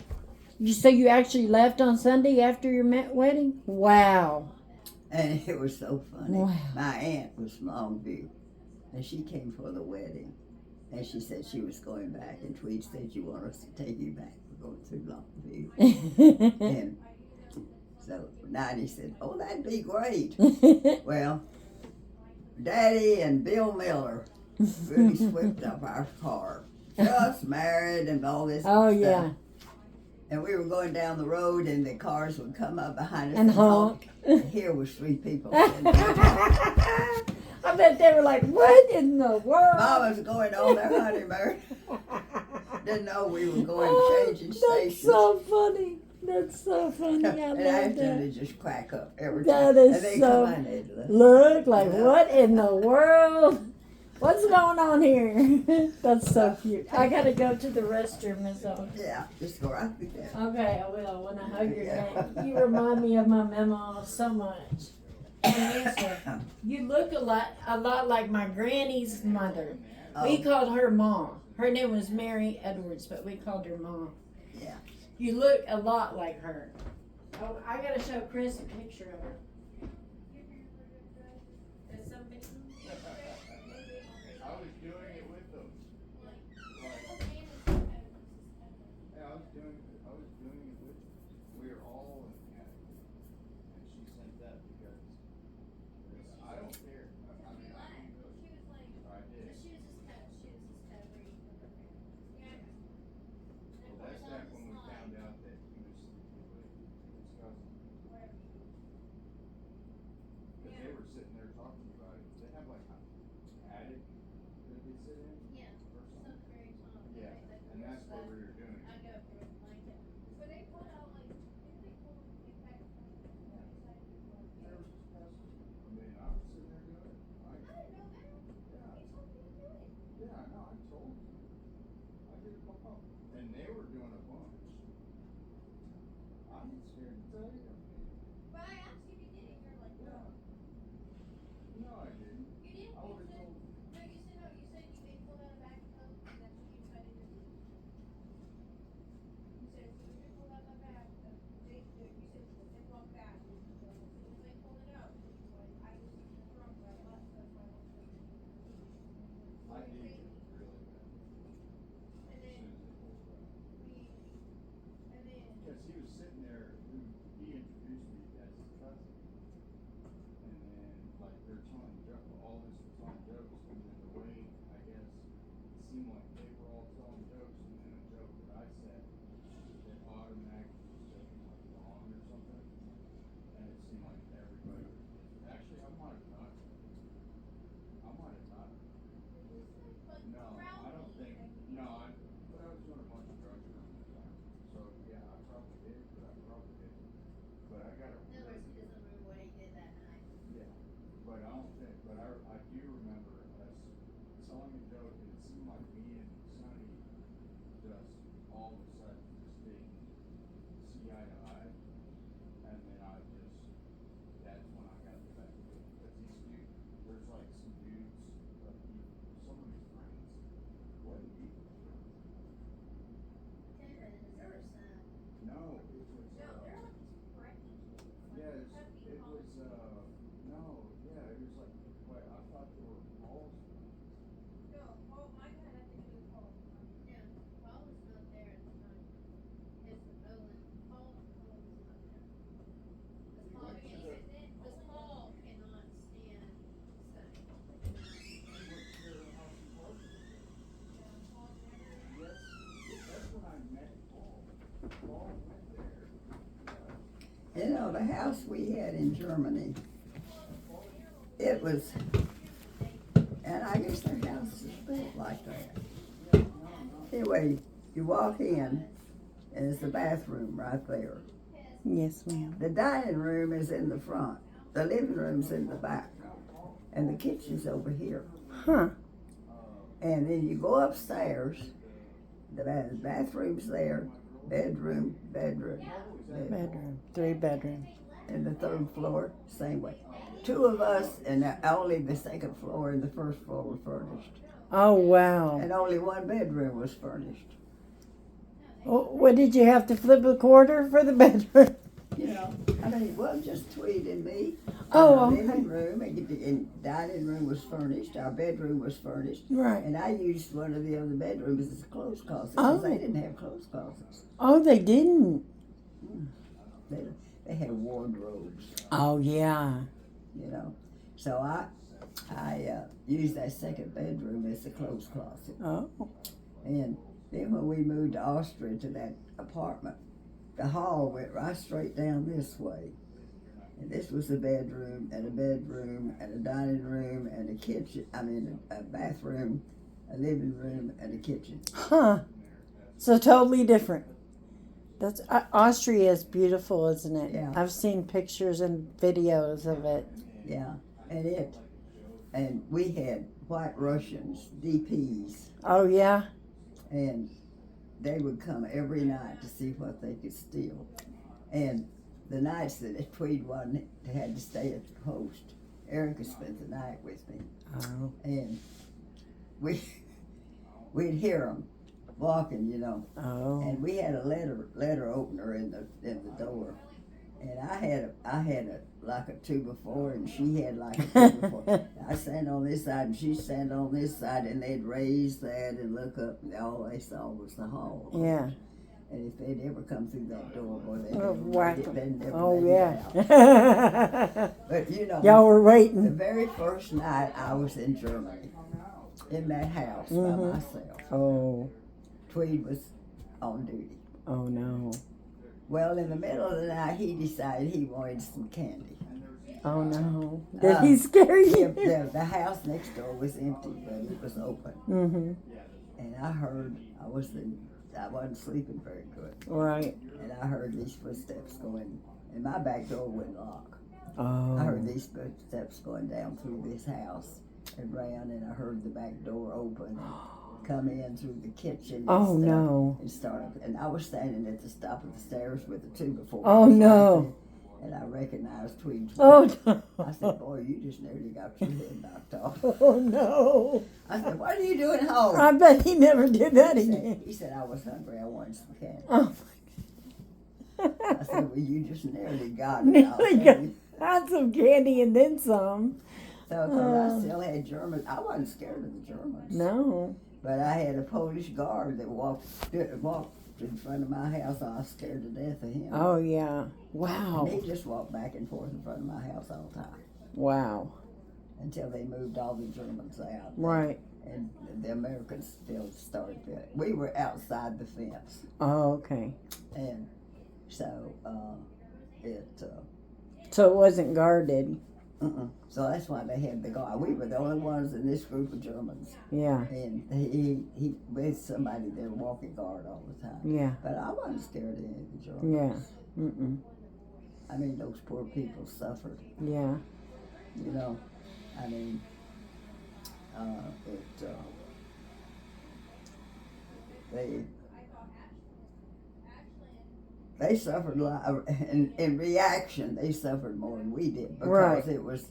So you actually left on Sunday after your wedding? Wow. And it was so funny. Wow. My aunt was from Longview, and she came for the wedding. And she said she was going back, and Tweed said, you want us to take you back? We're going through Longview. And so Nani said, oh, that'd be great. Well, Daddy and Bill Miller really swept up our car. Just married and all this Oh, stuff. yeah. And we were going down the road, and the cars would come up behind us And honk. And here was 3 people. sitting there. I bet they were like, what in the world? Mama's going on their honeymoon. Didn't know we were going Oh, changing that's stations. so funny. That's so funny. I And love after that. they just crack up every That time. is and they so- come in, they'd look. Look, like, Yeah. what in the world? What's going on here? That's so cute. I gotta go to the restroom, Miss Owen. Yeah, just go right through there. Okay, I will when I hug your Yeah. neck. You remind me of my mama so much. And yes, you look a lot like my granny's mother. We Oh, called her Mom. Her name was Mary Edwards, but we called her Mom. yeah. You look a lot like her. Oh, I gotta show Chris a picture of her. Is something? told you. I did it before. And they were doing a bunch. I'm scared to tell you. But I asked you if you did it, you're like, Yeah. No, I didn't. You did? I would have told you. No, you said no. You said they pulled out a bag of Coke and that's what you decided to do. You said as soon as they pulled out that bag, you said the Ziploc bag. As soon as they pulled it out, I was in the truck, but I left, that's why I wasn't there. I did get really bad. And then Because he was sitting there, he introduced me as his cousin. And then, like, they're telling jokes, all this was telling jokes, and then the way, I guess, it seemed like they were all telling jokes, and then a joke that I said, that automatically was taken, like, wrong or something. And it seemed like everybody, actually, I might have not. No, I don't think, but I was doing a bunch of drugs around that time. So, yeah, I probably did, but I got a. In other words, he doesn't remember what he did that night. Yeah, but I don't think, but I do remember us telling a joke, and it seemed like me and Sonny just all of a sudden just didn't see eye to eye. And then that's when I got the back of it. Because these dudes, there's like some dudes, some of his friends, wasn't he? Tell you that his other son. No, it was, no, they're like these preppy kids. yeah, it was, no, yeah, it was like, wait, I thought they were Paul's friends. No, Paul, mine had nothing to do with Paul. Yeah, Paul was not there at the time. His Paul was not there. Because Paul cannot stand Sonny. Yes, that's when I met Paul. Paul went there. You know, the house we had in Germany, it was, and I guess their house is built like that. Anyway, you walk in, and it's the bathroom right there. Yes, ma'am. The dining room is in the front, the living room's in the back, and the kitchen's over here. Huh. And then you go upstairs, the bathroom's there, bedroom. Bedroom. 3 bedroom. And the third floor, same way. 2 of us, and only the second floor and the first floor were furnished. Oh, wow. And only 1 bedroom was furnished. What did you have to flip a quarter for the bedroom? You know, I mean, it wasn't just Tweed and me. Oh, Our okay. living room and dining room was furnished. Our bedroom was furnished. Right. And I used one of the other bedrooms as a clothes closet because Oh. they didn't have clothes closets. Oh, they didn't. They had wardrobes, Oh, yeah. you know. So I used that second bedroom as a clothes closet. Oh. And then when we moved to Austria to that apartment, the hall went right straight down this way. And this was a bedroom and a dining room and a kitchen, a bathroom, a living room and a kitchen. Huh. So totally different. That's Austria is beautiful, isn't it? Yeah. I've seen pictures and videos of it. Yeah, and we had White Russians, DPs, Oh, yeah. and they would come every night to see what they could steal. And the nights that Tweed one had to stay at the post, Erica spent the night with me, Oh. and we'd hear them walking, you know. Oh. And we had a letter opener in the door, and I had a like a 2x4, and she had like a 2x4. I stand on this side, and she stand on this side, and they'd raise that and look up, and all they saw was the hall. Yeah. And if they'd ever come through that door, boy, they'd Oh, never whack made it, they'd never Oh, made it out. yeah. But you know, Y'all were the waiting. very first night I was in Germany, in that house by myself, Oh. Tweed was on duty. Oh, no. Well, in the middle of the night, he decided he wanted some candy. Oh, no. Did he scare you? The house next door was empty, but it was open. Mm-hmm. And I wasn't sleeping very good. Right. And I heard these footsteps going, and my back door wouldn't lock. Oh. I heard these footsteps going down through this house and ran, and I heard the back door open and come in through the kitchen. And Oh, stuff, no. And started, and I was standing at the top of the stairs with the two before. Oh, no. And I recognized Tweed. Oh, no. I said, boy, you just nearly got your head knocked off. Oh, no. I said, what are you doing home? I bet he never did that again. He said, I was hungry. I wanted some candy. Oh, I said, well, you just nearly got it. nearly got some candy and then some. So, 'cause I still had Germans. I wasn't scared of the Germans. No. But I had a Polish guard that walked in front of my house. I was scared to death of him. Oh, yeah. Wow. And he just walked back and forth in front of my house all the time Wow. until they moved all the Germans out. Right. And the Americans still started that. We were outside the fence. Oh, okay. And so, So it wasn't guarded. So that's why they had the guard. We were the only ones in this group of Germans. Yeah. And he with somebody there walking guard all the time. Yeah. But I wasn't scared of any of the Germans. Yeah. Mm-mm. I mean, those poor people suffered. Yeah. You know, I mean, they suffered a lot. In reaction, they suffered more than we did because Right. it was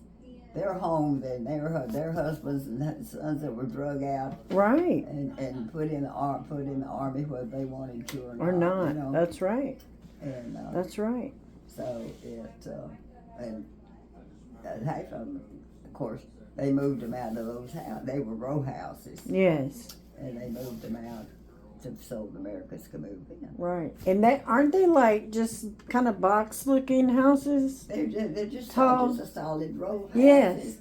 their home, and their husbands and sons that were drug out Right. and put in the army whether they wanted to Or not. You know? That's right. And That's right. so half of them, of course, they moved them out of those houses. They were row houses, Yes. and they moved them out so the Americans could move in. Right. And aren't they like just kind of box looking houses? They're just Tall. just a solid row of houses. Yes.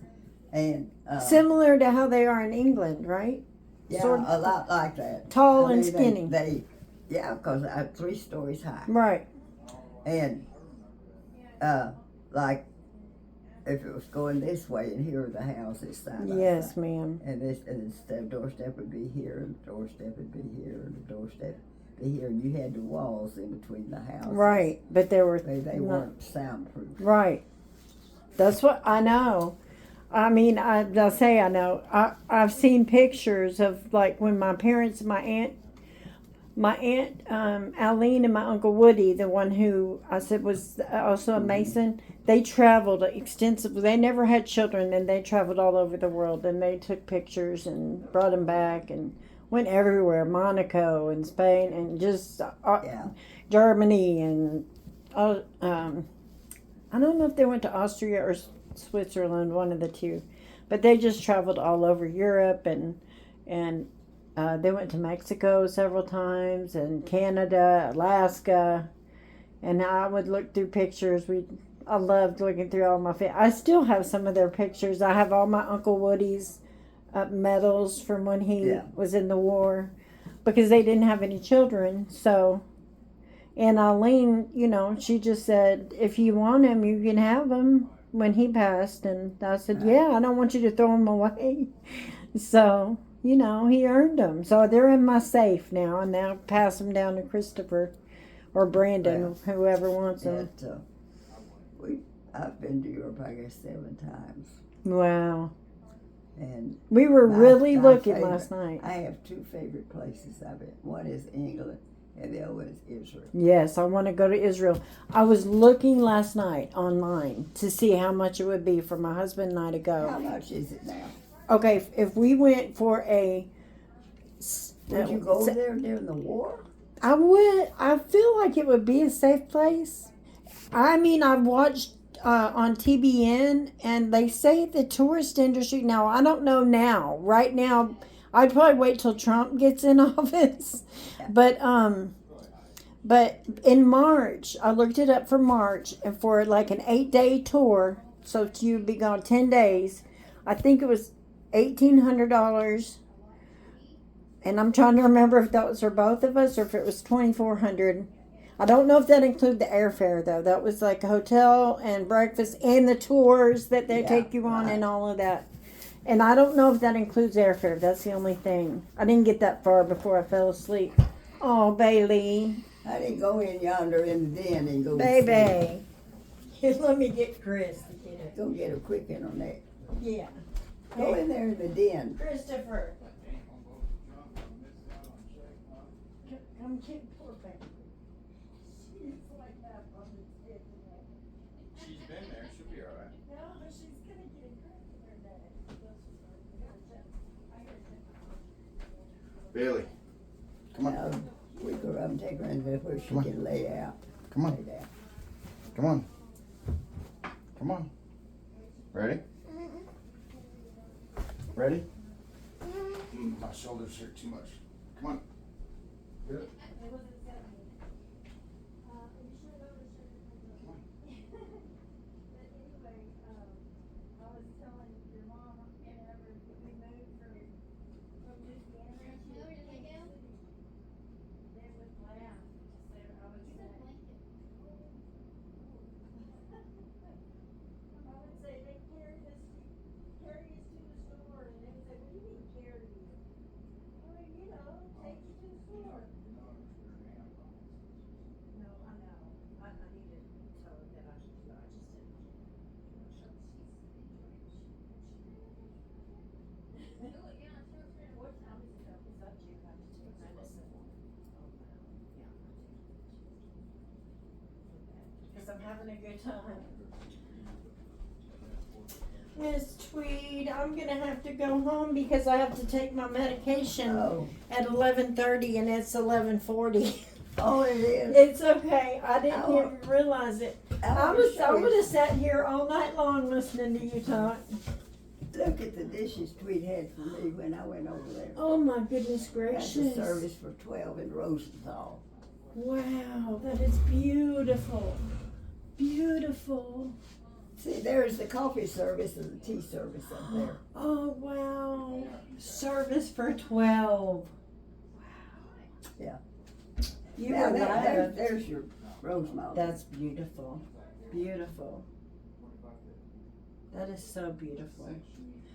And Similar to how they are in England, right? yeah, sort of a lot like that. tall I and mean, skinny. Yeah, because 3 stories high. Right. And like if it was going this way, and here are the houses side by Yes, side. ma'am. And the doorstep would be here, and the doorstep would be here, and the doorstep would be here, and you had the walls in between the houses. Right. But they were They not- weren't soundproof. Right. That's what I know. I mean, I'll say I know. I've seen pictures of like when my parents, my aunt Aline and my uncle Woody, the one who I said was also a Mason, they traveled extensively. They never had children, and they traveled all over the world, and they took pictures and brought them back and went everywhere, Monaco and Spain and just Germany and I don't know if they went to Austria or Switzerland, one of the two, but they just traveled all over Europe and they went to Mexico several times and Canada, Alaska, and I would look through pictures. I loved looking through all my I still have some of their pictures. I have all my Uncle Woody's medals from when he was in the war, because they didn't have any children. So, and Eileen, she just said, if you want him, you can have him when he passed. And I said, yeah, I don't want you to throw him away. So, he earned them. So they're in my safe now, and now pass them down to Christopher or Brandon, whoever wants them. I've been to Europe, I guess, 7 times. Wow. And we were really looking favorite, last night. I have 2 favorite places I've been. One is England, and the other one is Israel. Yes, I want to go to Israel. I was looking last night online to see how much it would be for my husband and I to go. How much is it now? Okay, if we went for a... Would you go there during the war? I would. I feel like it would be a safe place. I mean, I've watched on TBN, and they say the tourist industry... Now, I don't know now. Right now, I'd probably wait till Trump gets in office. But in March, I looked it up for March, and for like an 8-day tour, so you'd be gone 10 days, I think it was $1,800. And I'm trying to remember if that was for both of us or if it was $2,400. I don't know if that included the airfare, though. That was like a hotel and breakfast and the tours that they take you on and all of that. And I don't know if that includes airfare. That's the only thing. I didn't get that far before I fell asleep. Oh, Bailey. I didn't go in yonder in the den and go Baby. Let me get Chris to get it. Go get a quick in on that. Yeah. Go in there in the den. Christopher. poor baby. She's like that on the tip today. She's been there, she'll be alright. No, she's gonna get a cramp in her neck. Bailey, come on, Now, we go up and take her in there where she Come on. can lay out. come on, Lay down. come on. Come on. Ready? Ready? My shoulders hurt too much. Come on. Good. Because I'm having a good time. Miss Tweed, I'm gonna have to go home because I have to take my medication Oh, at 11:30 and it's 11:40. oh, it is. It's okay. I didn't Oh. even realize it. I would have sat here all night long listening to you talk. Look at the dishes Tweed had for me when I went over there. Oh my goodness That's gracious. a service for 12 in Rosenthal. Wow, that is beautiful. Beautiful. See, there's the coffee service and the tea service up there. Oh wow. Service for 12. Yeah. You Now, were live. there's your Rosemont. That's beautiful. Beautiful. That is so beautiful.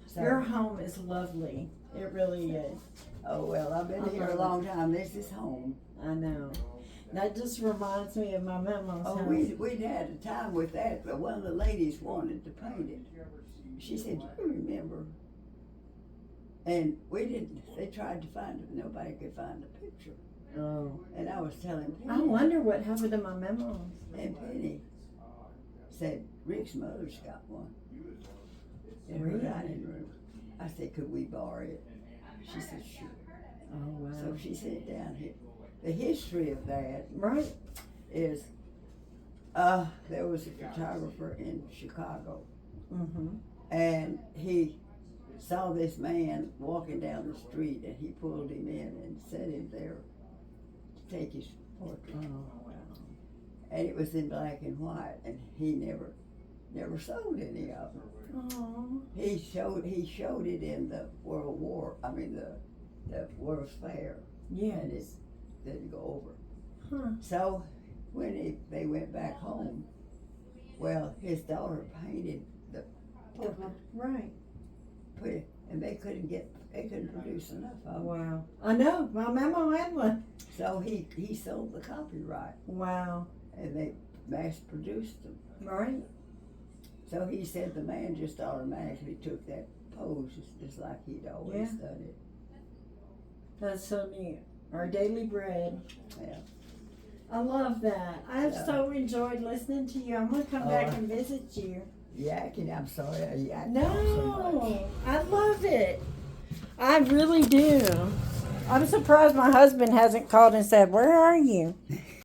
So- Your home is lovely. It really is. Oh, well, I've been here a long time. This is home. I know. That just reminds me of my mama's Oh, house. we'd had a time with that, but one of the ladies wanted to paint it. She said, you remember? And we didn't, they tried to find it, nobody could find the picture. Oh. And I was telling I Penny, wonder what happened to my memos. and Penny said, Rick's mother's got one in her Really? dining room. I said, could we borrow it? She said, sure. Oh wow. So she sent it down here. The history of that Right. is, there was a photographer in Chicago, Mm-hmm. and he saw this man walking down the street, and he pulled him in and set him there to take his portrait. Oh wow. And it was in black and white, and he never sold any of them. Oh. He showed it in the the World's Fair, and it Yes. didn't go over. Huh. So when they went back home, well, his daughter painted the portrait, Right. and they couldn't produce enough of them. Wow. I know. My memo had one. So he sold the copyright, Wow. and they mass produced them. Right. So he said the man just automatically took that pose just like he'd always done it. That's so neat. Our daily bread. Yeah. I love that. I've Yeah. so enjoyed listening to you. I'm gonna come back and visit you. Yakking, I'm sorry, I yacked so much. No, I love it. I really do. I'm surprised my husband hasn't called and said, "Where are you?"